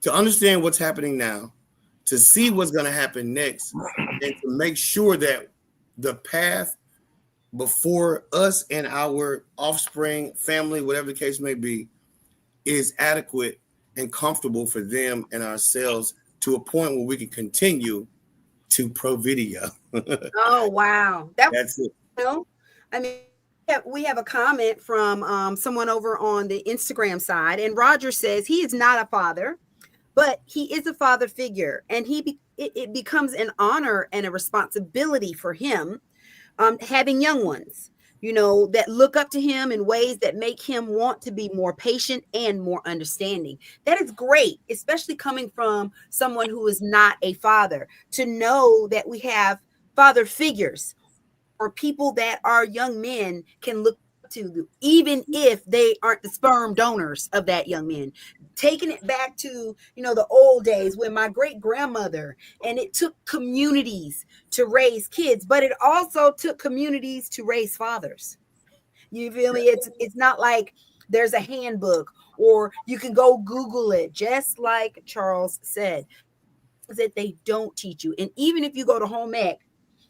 to understand what's happening now, to see what's going to happen next, and to make sure that the path before us and our offspring, family, whatever the case may be, is adequate and comfortable for them and ourselves to a point where we can continue to provideo. Oh, wow. That's it. I mean, we have a comment from someone over on the Instagram side, and Roger says he is not a father, but he is a father figure, and it becomes an honor and a responsibility for him having young ones, that look up to him in ways that make him want to be more patient and more understanding. That is great, especially coming from someone who is not a father, to know that we have father figures or people that our young men can look to, even if they aren't the sperm donors of that young man. Taking it back to, the old days when my great grandmother, and it took communities to raise kids, but it also took communities to raise fathers. You feel me? It's not like there's a handbook or you can go Google it, just like Charles said, that they don't teach you. And even if you go to home ec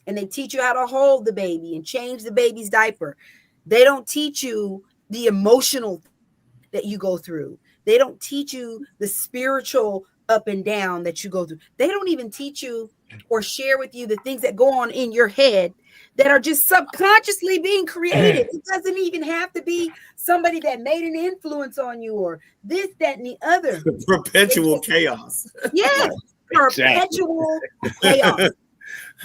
and they teach you how to hold the baby and change the baby's diaper, they don't teach you the emotional that you go through. They don't teach you the spiritual up and down that you go through. They don't even teach you or share with you the things that go on in your head that are just subconsciously being created. It doesn't even have to be somebody that made an influence on you or this, that, and the other. Perpetual chaos. Yes, perpetual chaos.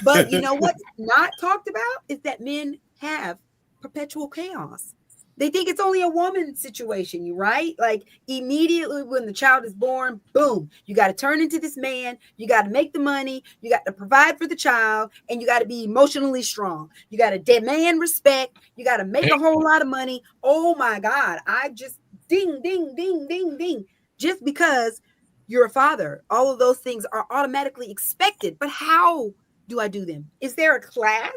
But what's not talked about is that men have perpetual chaos. They think it's only a woman situation, right? Like immediately when the child is born, boom, you got to turn into this man. You got to make the money. You got to provide for the child, and you got to be emotionally strong. You got to demand respect. You got to make a whole lot of money. Oh my God. I just ding, ding, ding, ding, ding. Just because you're a father, all of those things are automatically expected. But how do I do them? Is there a class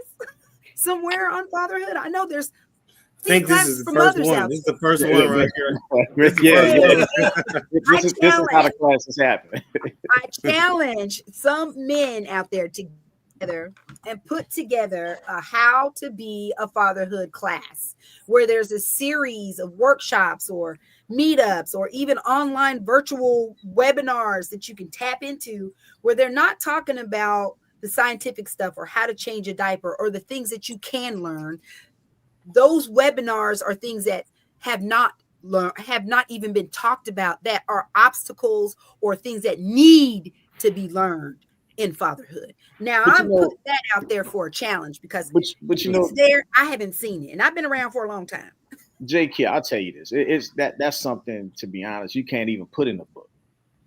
somewhere on fatherhood? I know there's. I think this is the first one. This is the first one right here. This is how the classes happen. I challenge some men out there together and put together a how to be a fatherhood class where there's a series of workshops or meetups or even online virtual webinars that you can tap into where they're not talking about the scientific stuff or how to change a diaper or the things that you can learn. Those webinars are things that have not even been talked about, that are obstacles or things that need to be learned. in fatherhood. Now, But I'm putting that out there for a challenge because but you know, it's there. I haven't seen it, and I've been around for a long time. JQue, I'll tell you this. It's that's something, to be honest, you can't even put in a book,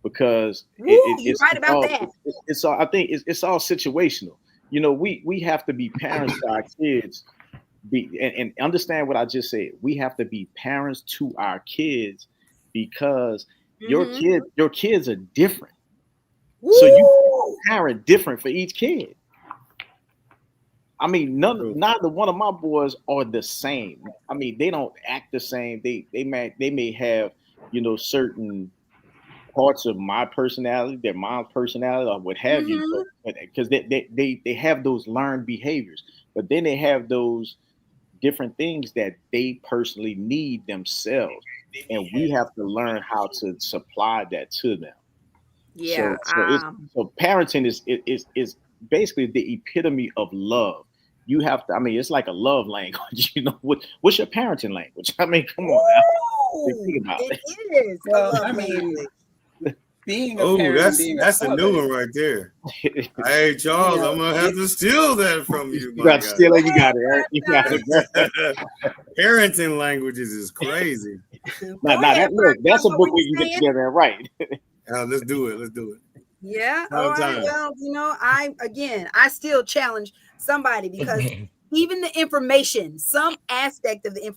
because Woo, you're right about that. it's all, I think it's all situational. You know, we have to be parents to our kids, and understand what I just said. We have to be parents to our kids, because your kids are different. Woo. So you parent different for each kid. I mean, neither one of my boys are the same. I mean, they don't act the same. They may have, you know, certain parts of my personality, their mom's personality, or what have you, but because they have those learned behaviors, but then they have those different things that they personally need themselves, and we have to learn how to supply that to them. Yeah. So parenting is basically the epitome of love. You have to. I mean, it's like a love language. You know, what's your parenting language? I mean, come on now. Think about it. It is. Well, I mean, being a parent, that's a new one right there. Hey, Charles, I'm gonna have to steal that from you. You got to steal it. You got it. Right? You got it. Parenting languages is crazy. That's a book we can get together and write. Let's do it. Yeah. All right. Well, you know, I still challenge somebody, because even the information, some aspect of the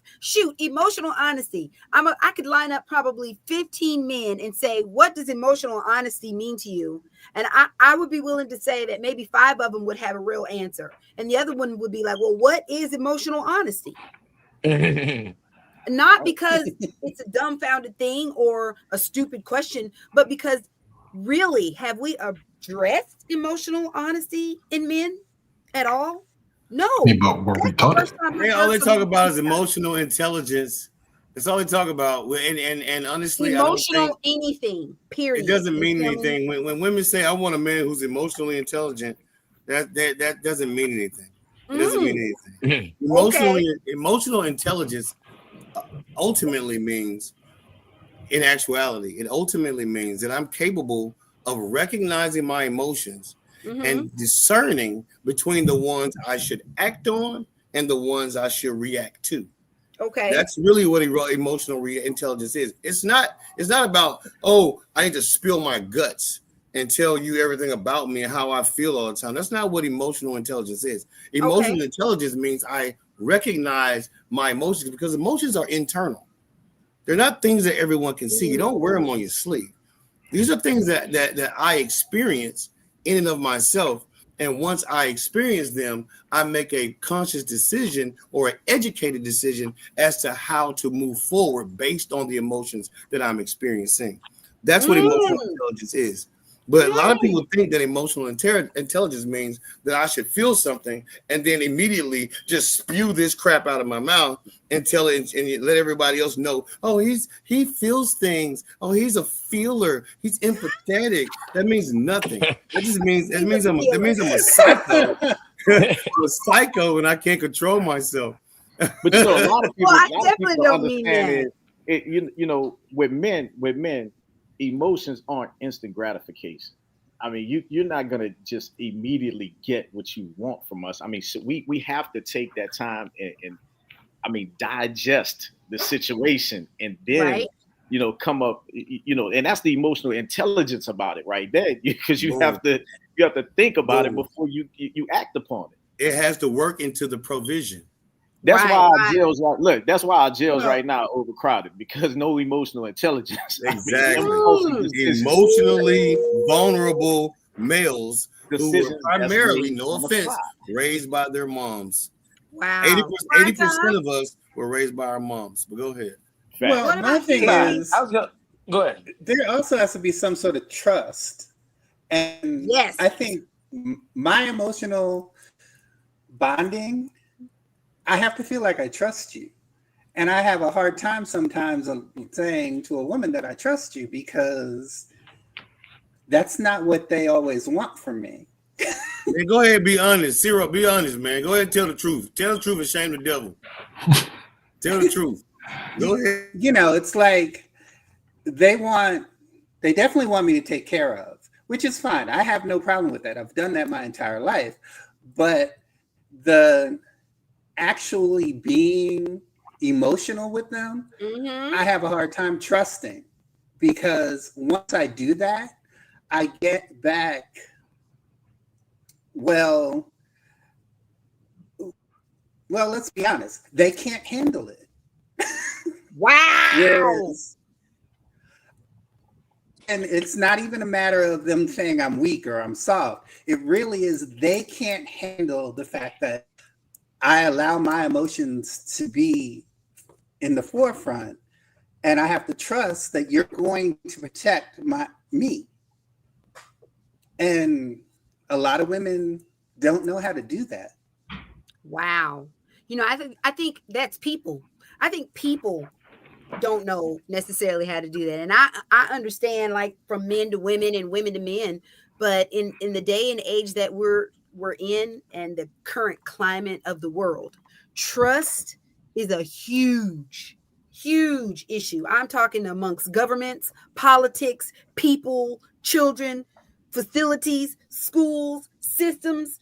emotional honesty. I could line up probably 15 men and say, what does emotional honesty mean to you? And I would be willing to say that maybe 5 of them would have a real answer. And the other one would be like, well, what is emotional honesty? Not because it's a dumbfounded thing or a stupid question, but because really, have we addressed emotional honesty in men at all? No. Yeah, but were we taught it? All they talk about is emotional intelligence. That's all they talk about. And honestly, emotional I don't think anything, period. It doesn't mean anything. When women say, I want a man who's emotionally intelligent, that doesn't mean anything. It doesn't mean anything. Emotional intelligence ultimately means, in actuality, it ultimately means that I'm capable of recognizing my emotions and discerning between the ones I should act on and the ones I should react to. Okay. That's really what emotional intelligence is. It's not about, oh, I need to spill my guts and tell you everything about me and how I feel all the time. That's not what emotional intelligence is. Emotional intelligence means I recognize my emotions, because emotions are internal. They're not things that everyone can see. You don't wear them on your sleeve. These are things that I experience in and of myself. And once I experience them, I make a conscious decision or an educated decision as to how to move forward based on the emotions that I'm experiencing. That's what emotional intelligence is. But a lot of people think that emotional intelligence means that I should feel something and then immediately just spew this crap out of my mouth and tell it and let everybody else know, oh, he feels things. Oh, he's a feeler. He's empathetic. That means nothing. That means I'm a psycho. I'm a psycho and I can't control myself. But you know, a lot of people, I definitely don't mean that. You know, with men, emotions aren't instant gratification. I mean, you're not gonna just immediately get what you want from us. I mean, so we have to take that time and I mean, digest the situation, and then you know, come up, you know, and that's the emotional intelligence about it right there, because you have to think about it before you act upon it. It has to work into the provision. That's why our jails that's why our jails right now are overcrowded, because no emotional intelligence. Exactly. Emotionally vulnerable males who were primarily, no offense, raised by their moms. Wow. 80% of us were raised by our moms. But go ahead. Well, my thing is, go ahead. There also has to be some sort of trust. And yes, I think my emotional bonding, I have to feel like I trust you. And I have a hard time sometimes of saying to a woman that I trust you, because that's not what they always want from me. Man, go ahead and be honest. Zero, be honest, man. Go ahead and tell the truth. Tell the truth and shame the devil. Tell the truth. Go ahead. You know, it's like they definitely want me to take care of, which is fine. I have no problem with that. I've done that my entire life. But the actually being emotional with them, I have a hard time trusting, because once I do that, I get back, well, let's be honest, they can't handle it. Wow. Whereas, and it's not even a matter of them saying I'm weak or I'm soft. It really is they can't handle the fact that I allow my emotions to be in the forefront, and I have to trust that you're going to protect me. And a lot of women don't know how to do that. Wow. I think that's people. I think people don't know necessarily how to do that. And I understand, like, from men to women and women to men, but in the day and age that we're in and the current climate of the world, trust is a huge issue. I'm talking amongst governments, politics, people, children, facilities, schools, systems,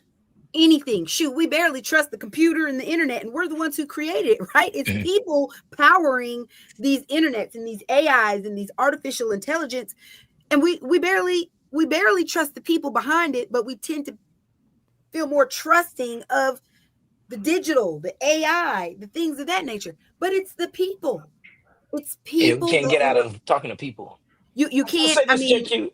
anything. Shoot, we barely trust the computer and the internet, and we're the ones who created it, right? It's people powering these internets and these AIs and these artificial intelligence, and we barely trust the people behind it, but we tend to feel more trusting of the digital, the AI, the things of that nature. But it's the people. It's Yeah, we people. can't get out of talking to people. You I'll can't. say I this, mean, JQ,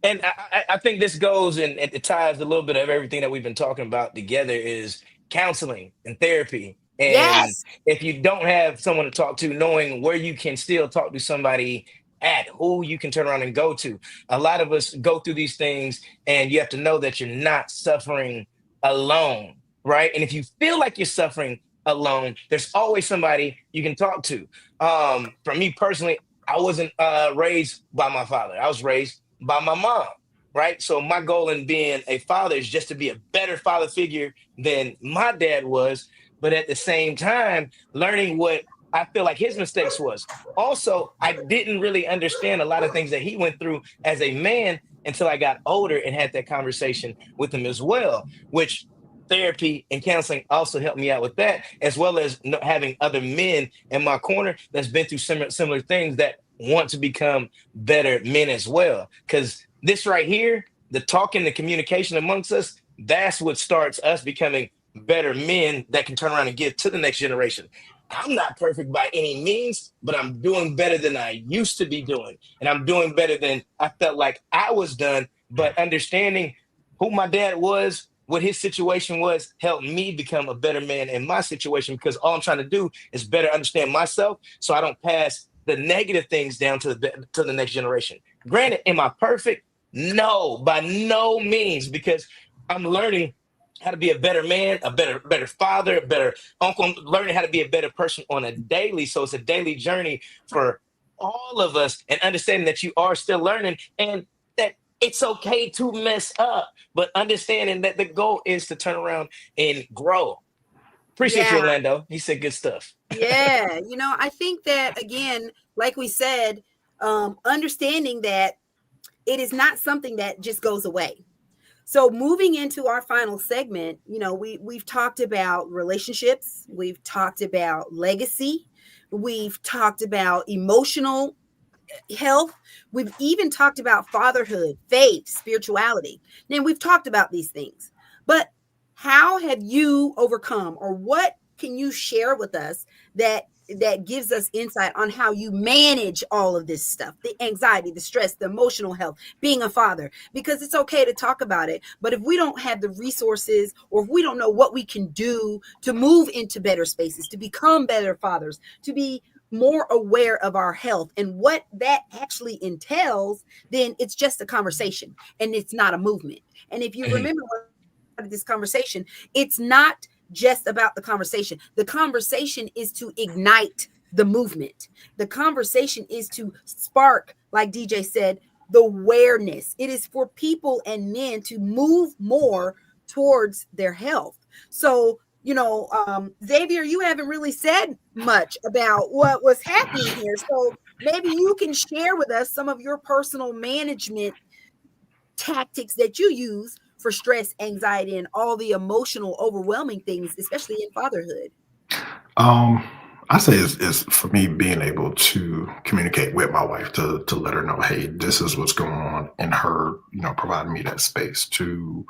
and I think this goes and it ties a little bit of everything that we've been talking about together is counseling and therapy. And yes, if you don't have someone to talk to, knowing where you can still talk to somebody at, who you can turn around and go to. A lot of us go through these things, and you have to know that you're not suffering alone, right? And if you feel like you're suffering alone, there's always somebody you can talk to. For me personally, I wasn't raised by my father. I was raised by my mom, right? So my goal in being a father is just to be a better father figure than my dad was, but at the same time, learning what I feel like his mistakes was. Also, I didn't really understand a lot of things that he went through as a man until I got older and had that conversation with him as well, which therapy and counseling also helped me out with that, as well as having other men in my corner that's been through similar things that want to become better men as well. Because this right here, the talking, the communication amongst us, that's what starts us becoming better men that can turn around and give to the next generation. I'm not perfect by any means, but I'm doing better than I used to be doing. And I'm doing better than I felt like I was done. But understanding who my dad was, what his situation was, helped me become a better man in my situation, because all I'm trying to do is better understand myself so I don't pass the negative things down to the next generation. Granted, am I perfect? No, by no means, because I'm learning how to be a better man, a better father, a better uncle. I'm learning how to be a better person on a daily. So it's a daily journey for all of us, and understanding that you are still learning and that it's okay to mess up, but understanding that the goal is to turn around and grow. Appreciate you, yeah. Orlando. He said good stuff. Yeah, I think that, again, like we said, understanding that it is not something that just goes away. So moving into our final segment, we've talked about relationships, we've talked about legacy, we've talked about emotional health, we've even talked about fatherhood, faith, spirituality. Now, we've talked about these things, but how have you overcome, or what can you share with us that gives us insight on how you manage all of this stuff, the anxiety, the stress, the emotional health, being a father? Because it's okay to talk about it, but if we don't have the resources, or if we don't know what we can do to move into better spaces, to become better fathers, to be more aware of our health and what that actually entails, then it's just a conversation and it's not a movement. And if you remember this conversation, it's not just about the conversation. The conversation is to ignite the movement. The conversation is to spark, like DJ said, the awareness. It is for people and men to move more towards their health. So, Xavier, you haven't really said much about what was happening here. So maybe you can share with us some of your personal management tactics that you use for stress, anxiety, and all the emotional, overwhelming things, especially in fatherhood? I say it's for me being able to communicate with my wife to let her know, hey, this is what's going on, and her, providing me that space to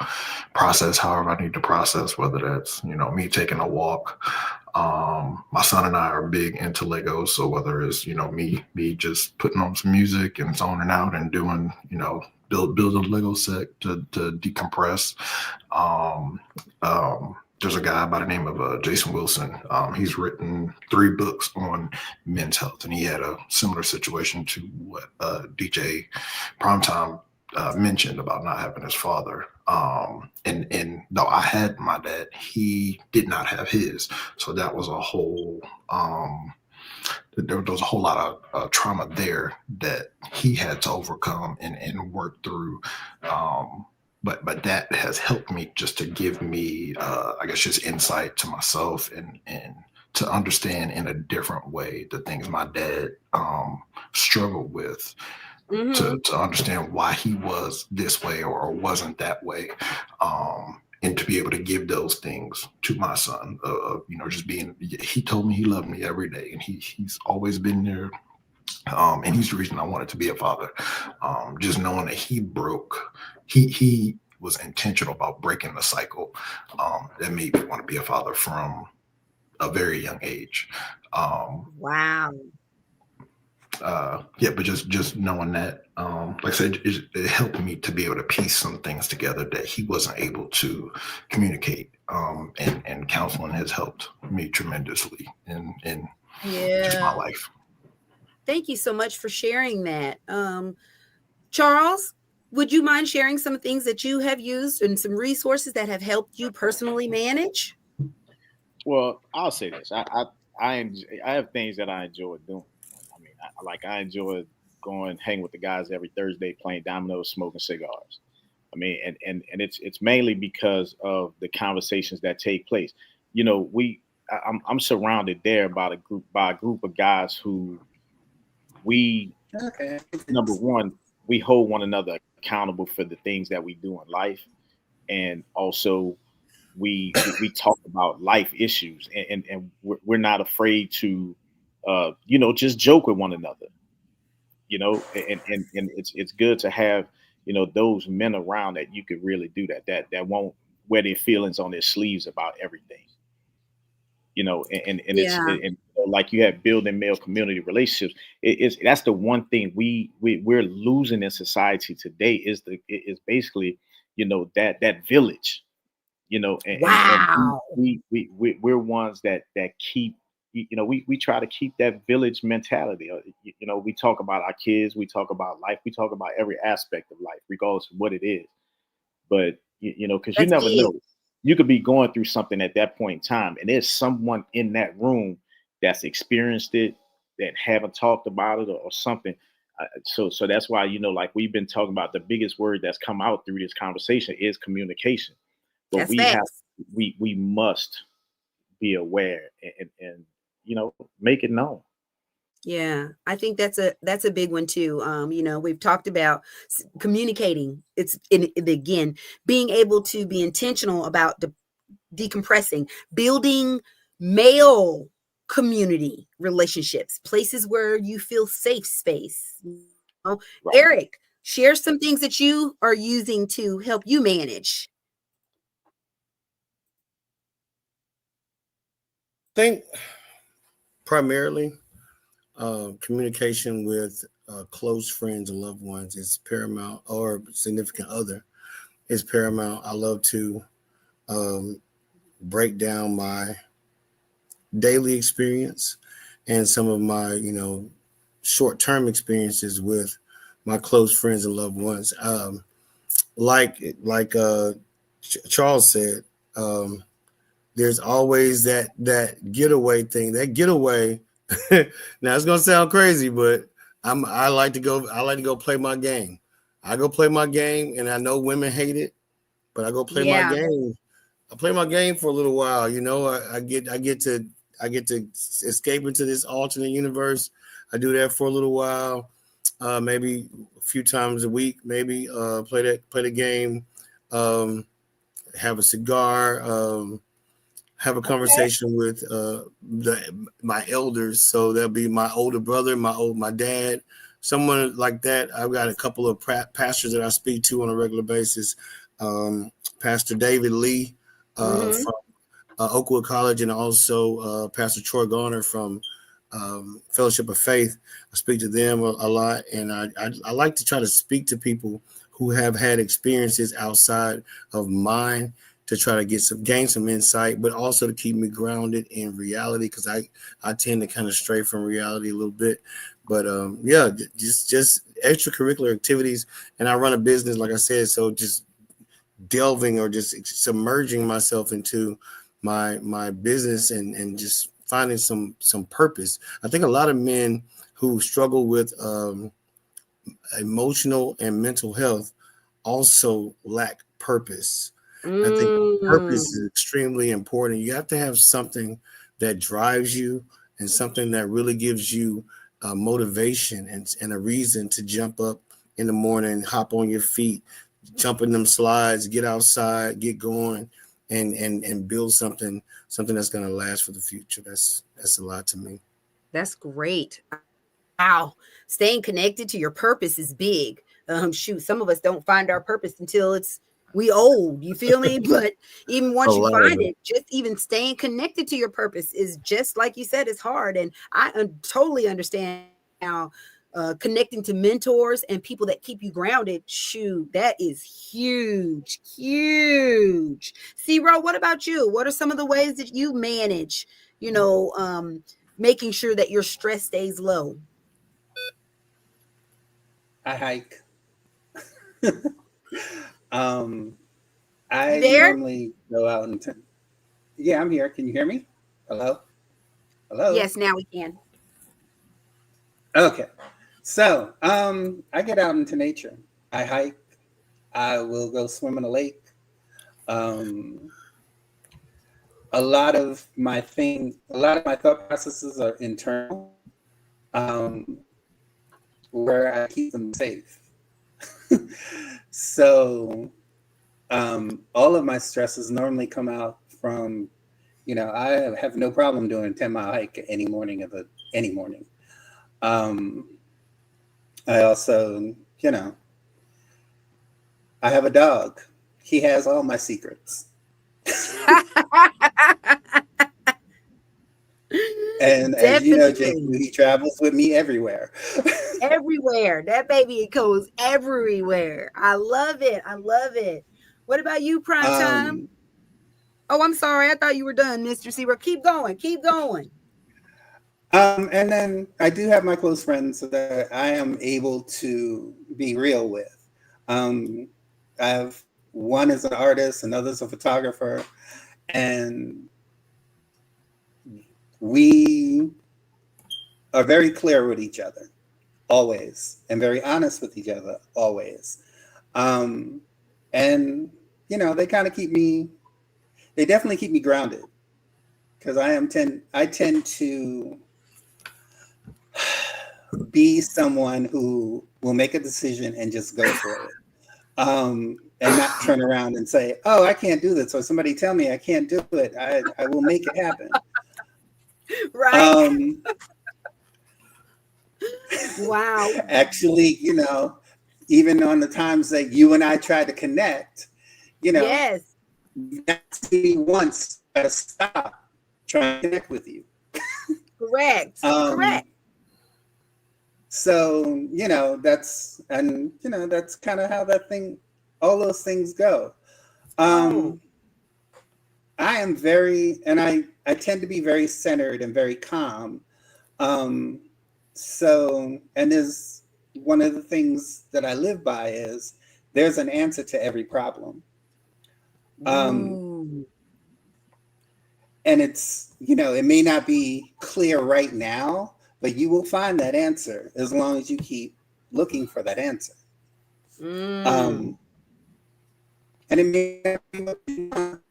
process however I need to process, whether that's, me taking a walk. My son and I are big into Legos, so whether it's, me just putting on some music and zoning out and doing, build a Lego set to decompress. There's a guy by the name of Jason Wilson. He's written 3 books on men's health, and he had a similar situation to what DJ Primetime mentioned about not having his father. And though I had my dad, he did not have his. So that was a whole there was a whole lot of trauma there that he had to overcome and work through. But that has helped me just to give me, I guess, just insight to myself and to understand in a different way the things my dad struggled with, to understand why he was this way or wasn't that way, and to be able to give those things to my son. Just being, he told me he loved me every day, and he's always been there. And he's the reason I wanted to be a father. Just knowing that he was intentional about breaking the cycle, that made me want to be a father from a very young age. Wow. But just knowing that, like I said, it helped me to be able to piece some things together that he wasn't able to communicate. And counseling has helped me tremendously in just my life. Thank you so much for sharing that. Charles, would you mind sharing some things that you have used and some resources that have helped you personally manage? Well, I'll say this. I have things that I enjoy doing. I mean, I enjoy going hang with the guys every Thursday, playing dominoes, smoking cigars. I mean, and it's mainly because of the conversations that take place. I'm surrounded there by a group of guys who number one, we hold one another accountable for the things that we do in life, and also we talk about life issues, and we're not afraid to just joke with one another, and it's good to have those men around that you could really do that won't wear their feelings on their sleeves about everything. And like you have building male community relationships. That's the one thing we're losing in society today is basically that village. Wow. And we're ones that keep, we try to keep that village mentality. We talk about our kids, we talk about life, we talk about every aspect of life regardless of what it is. But because you never know, you could be going through something at that point in time, and there's someone in that room that's experienced it, that haven't talked about it or something. So that's why, like we've been talking about, the biggest word that's come out through this conversation is communication. But we must be aware and make it known. Yeah, I think that's a big one too. We've talked about communicating. It's again, being able to be intentional about decompressing, building male community relationships, places where you feel safe space. Right. Eric, share some things that you are using to help you manage. I think primarily communication with close friends and loved ones is paramount, or significant other is paramount. I love to break down my daily experience and some of my, short-term experiences with my close friends and loved ones. Like Charles said, there's always that getaway thing. That getaway. Now it's gonna sound crazy, but I like to go play my game. I go play my game, and I know women hate it, but I go play my game. I play my game for a little while. I get to escape into this alternate universe. I do that for a little while. maybe a few times a week, maybe play the game, have a cigar, have a conversation with my elders. So that'll be my older brother, my dad, someone like that. I've got a couple of pastors that I speak to on a regular basis. Pastor David Lee from Oakwood College, and also Pastor Troy Garner from Fellowship of Faith. I speak to them a lot, and I like to try to speak to people who have had experiences outside of mine to try to gain some insight, but also to keep me grounded in reality, because I tend to kind of stray from reality a little bit. But yeah, just extracurricular activities, and I run a business, like I said, so just delving or just submerging myself into my business and just finding some purpose. I think a lot of men who struggle with emotional and mental health also lack purpose. I think purpose is extremely important. You have to have something that drives you and something that really gives you motivation and a reason to jump up in the morning, hop on your feet, jump in them slides, get outside, get going, and build something that's going to last for the future. That's a lot to me. That's great. Wow. Staying connected to your purpose is big. Shoot, some of us don't find our purpose until we old, you feel me? But even once you find it, just even staying connected to your purpose is just like you said, it's hard. And I totally understand how connecting to mentors and people that keep you grounded, shoot, that is huge, huge. C-Ro, what about you? What are some of the ways that you manage, making sure that your stress stays low? I hike. You I there? normally go out and yeah, I'm here. Can you hear me? Hello? Yes, now we can. Okay. So, I get out into nature. I hike. I will go swim in a lake. A lot of my thought processes are internal, where I keep them safe. So, all of my stresses normally come out from, I have no problem doing a 10-mile hike any morning. I also, I have a dog. He has all my secrets. And as you know, JQue, he travels with me everywhere. Everywhere. That baby goes everywhere. I love it. I love it. What about you, Prime Time? Oh, I'm sorry. I thought you were done, Mr. Seaver. Keep going. Keep going. And then I do have my close friends that I am able to be real with. I have one is an artist, another's a photographer, and we are very clear with each other always, and very honest with each other always. And they kind of they definitely keep me grounded, because I tend to be someone who will make a decision and just go for it. And not turn around and say, "Oh, I can't do this," or somebody tell me I can't do it. I will make it happen. Right. Wow. Actually, even on the times that you and I tried to connect, yes, that's me once. Gotta stop trying to connect with you. Correct. Correct. So that's kind of how all those things go. I am I tend to be very centered and very calm. So, and there's one of the things that I live by is there's an answer to every problem. And it's, it may not be clear right now, but you will find that answer as long as you keep looking for that answer. And it may not be what you want.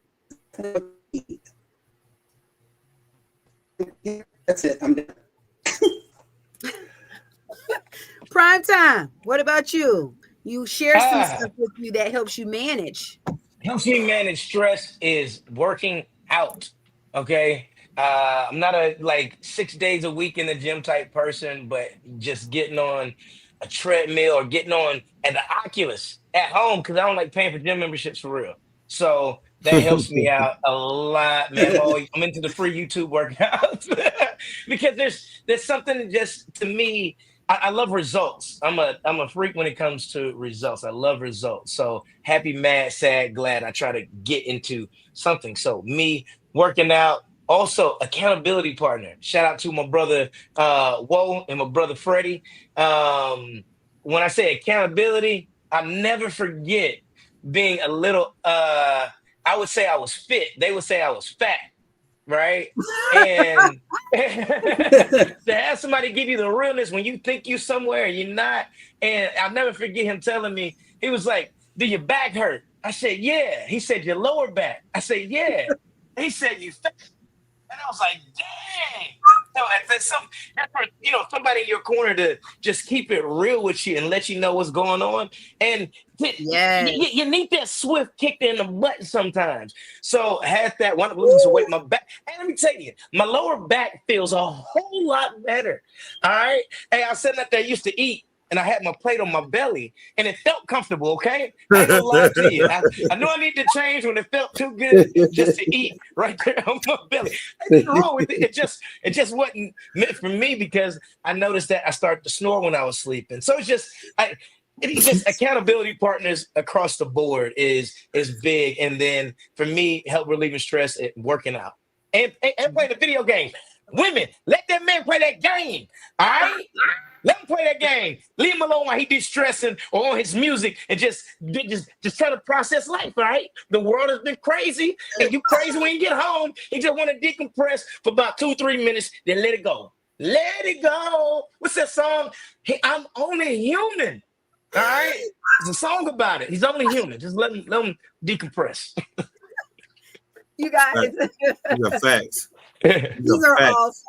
That's it. I'm done. Prime time. What about you? You share some Ah, stuff with you that helps you manage. helps me manage stress is working out. Okay. I'm not a like 6 days a week in the gym type person, but just getting on a treadmill or getting on an Oculus at home because I don't like paying for gym memberships for real. So that helps me out a lot, man. I'm into the free YouTube workouts because there's something that just to me. I love results. I'm a freak when it comes to results. I love results. So happy, mad, sad, glad. I try to get into something. So me working out, also accountability partner. Shout out to my brother Woe and my brother Freddie. When I say accountability, I never forget being a little I would say I was fit. They would say I was fat, right? And to have somebody give you the realness when you think you somewhere and you're not. And I'll never forget him telling me, he was like, "Do your back hurt?" I said, "Yeah." He said, "Your lower back?" I said, "Yeah." He said, "You fat." And I was like, dang. So if there's that's for, somebody in your corner to just keep it real with you and let you know what's going on. And Yes. you need that swift kick in the butt sometimes. So I had that one losing some weight, my back. And let me tell you, my lower back feels a whole lot better. All right. Hey, I was sitting up there, used to eat. And I had my plate on my belly, and it felt comfortable. Okay, I ain't gonna lie to you. I know I need to change when it felt too good just to eat right there on my belly. Ain't nothing wrong with it. It just wasn't meant for me because I noticed that I started to snore when I was sleeping. So it's just accountability partners across the board is big. And then for me, help relieving stress and working out and playing the video games. Women, let that man play that game. All right. Let him play that game. Leave him alone while he distressing or on his music and just try to process life, all right? The world has been crazy, and you crazy when you get home. You just want to decompress for about 2-3 minutes, then let it go. Let it go. What's that song? Hey, I'm only human. All right? There's a song about it. He's only human. Just let him decompress. You guys, These are facts. these are all facts.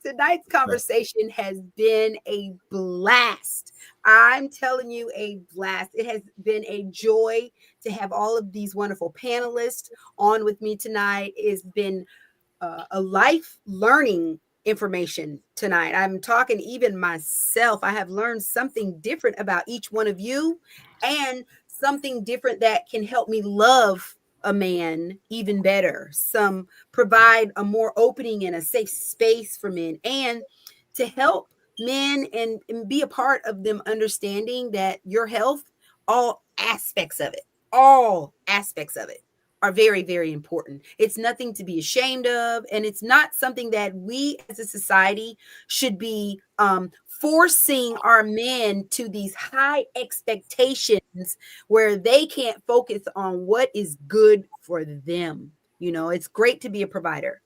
Tonight's conversation has been a blast. I'm telling you, a blast. It has been a joy to have all of these wonderful panelists on with me tonight. It's been a life learning information tonight. I'm talking even myself. I have learned something different about each one of you and something different that can help me love a man even better. Some provide a more opening and a safe space for men and to help men and be a part of them understanding that your health, all aspects of it are very, very important. It's nothing to be ashamed of, and it's not something that we as a society should be forcing our men to these high expectations where they can't focus on what is good for them. It's great to be a provider.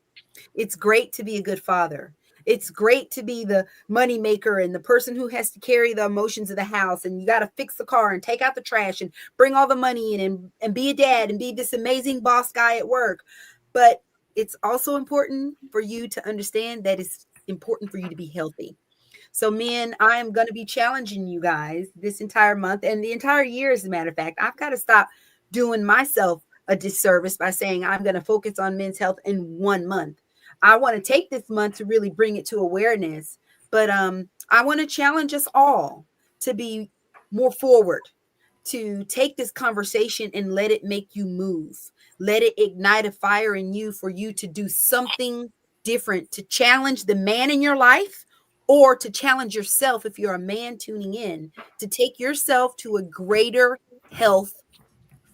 It's great to be a good father. It's great to be the money maker and the person who has to carry the emotions of the house. And you got to fix the car and take out the trash and bring all the money in and be a dad and be this amazing boss guy at work. But it's also important for you to understand that it's important for you to be healthy. So, men, I am going to be challenging you guys this entire month and the entire year, as a matter of fact. I've got to stop doing myself a disservice by saying I'm going to focus on men's health in 1 month. I want to take this month to really bring it to awareness, but I want to challenge us all to be more forward, to take this conversation and let it make you move. Let it ignite a fire in you for you to do something different, to challenge the man in your life or to challenge yourself if you're a man tuning in, to take yourself to a greater health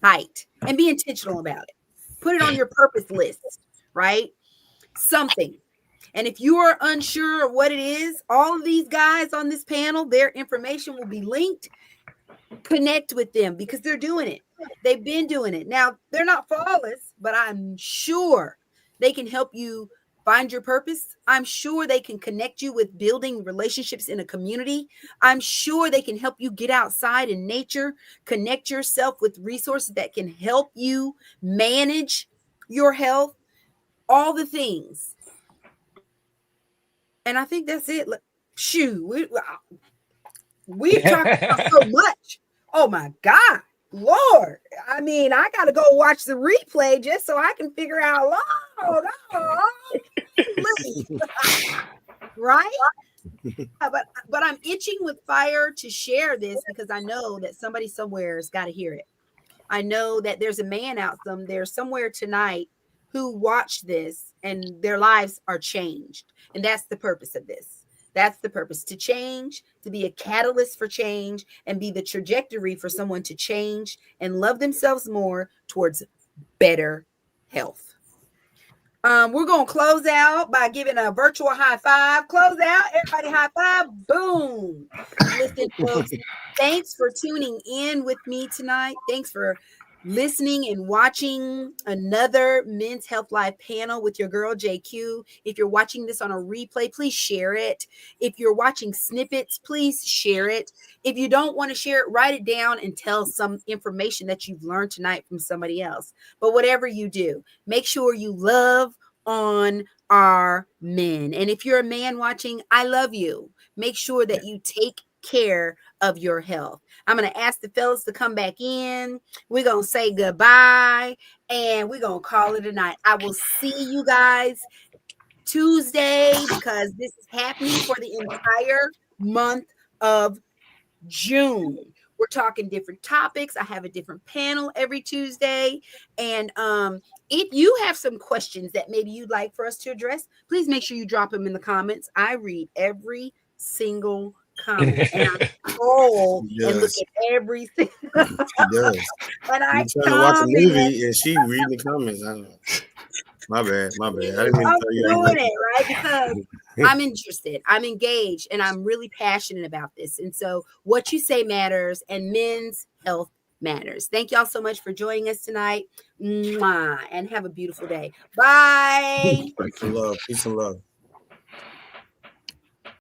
height and be intentional about it. Put it on your purpose list, right? Something. And if you are unsure of what it is, all of these guys on this panel, their information will be linked. Connect with them because they're doing it. They've been doing it. Now, they're not flawless, but I'm sure they can help you find your purpose. I'm sure they can connect you with building relationships in a community. I'm sure they can help you get outside in nature, connect yourself with resources that can help you manage your health, all the things. And I think that's it. Shoo. We've talked about so much. Oh my God, Lord. I mean, I got to go watch the replay just so I can figure out, Lord, right? But I'm itching with fire to share this because I know that somebody somewhere has got to hear it. I know that there's a man out there somewhere tonight who watched this and their lives are changed. And that's the purpose of this. That's the purpose, to change, to be a catalyst for change and be the trajectory for someone to change and love themselves more towards better health. We're going to close out by giving a virtual high five. Close out. Everybody high five. Boom. Listen, folks, thanks for tuning in with me tonight. Thanks for listening and watching another Men's Health Live panel with your girl, JQue. If you're watching this on a replay, please share it. If you're watching snippets, please share it. If you don't want to share it, write it down and tell some information that you've learned tonight from somebody else. But whatever you do, make sure you love on our men. And if you're a man watching, I love you. Make sure that you take care of your health. I'm going to ask the fellas to come back in. We're going to say goodbye and we're going to call it a night. I will see you guys Tuesday because this is happening for the entire month of June. We're talking different topics. I have a different panel every Tuesday. And if you have some questions that maybe you'd like for us to address, please make sure you drop them in the comments. I read every single comment and I scroll and look at everything. She does. And I trying to watch a movie and she reading the comments. I don't know. My bad. I didn't mean to tell you. I'm doing it, right? Because I'm interested, I'm engaged, and I'm really passionate about this. And so what you say matters, and men's health matters. Thank y'all so much for joining us tonight. Mwah, and have a beautiful day. Bye. Peace and love.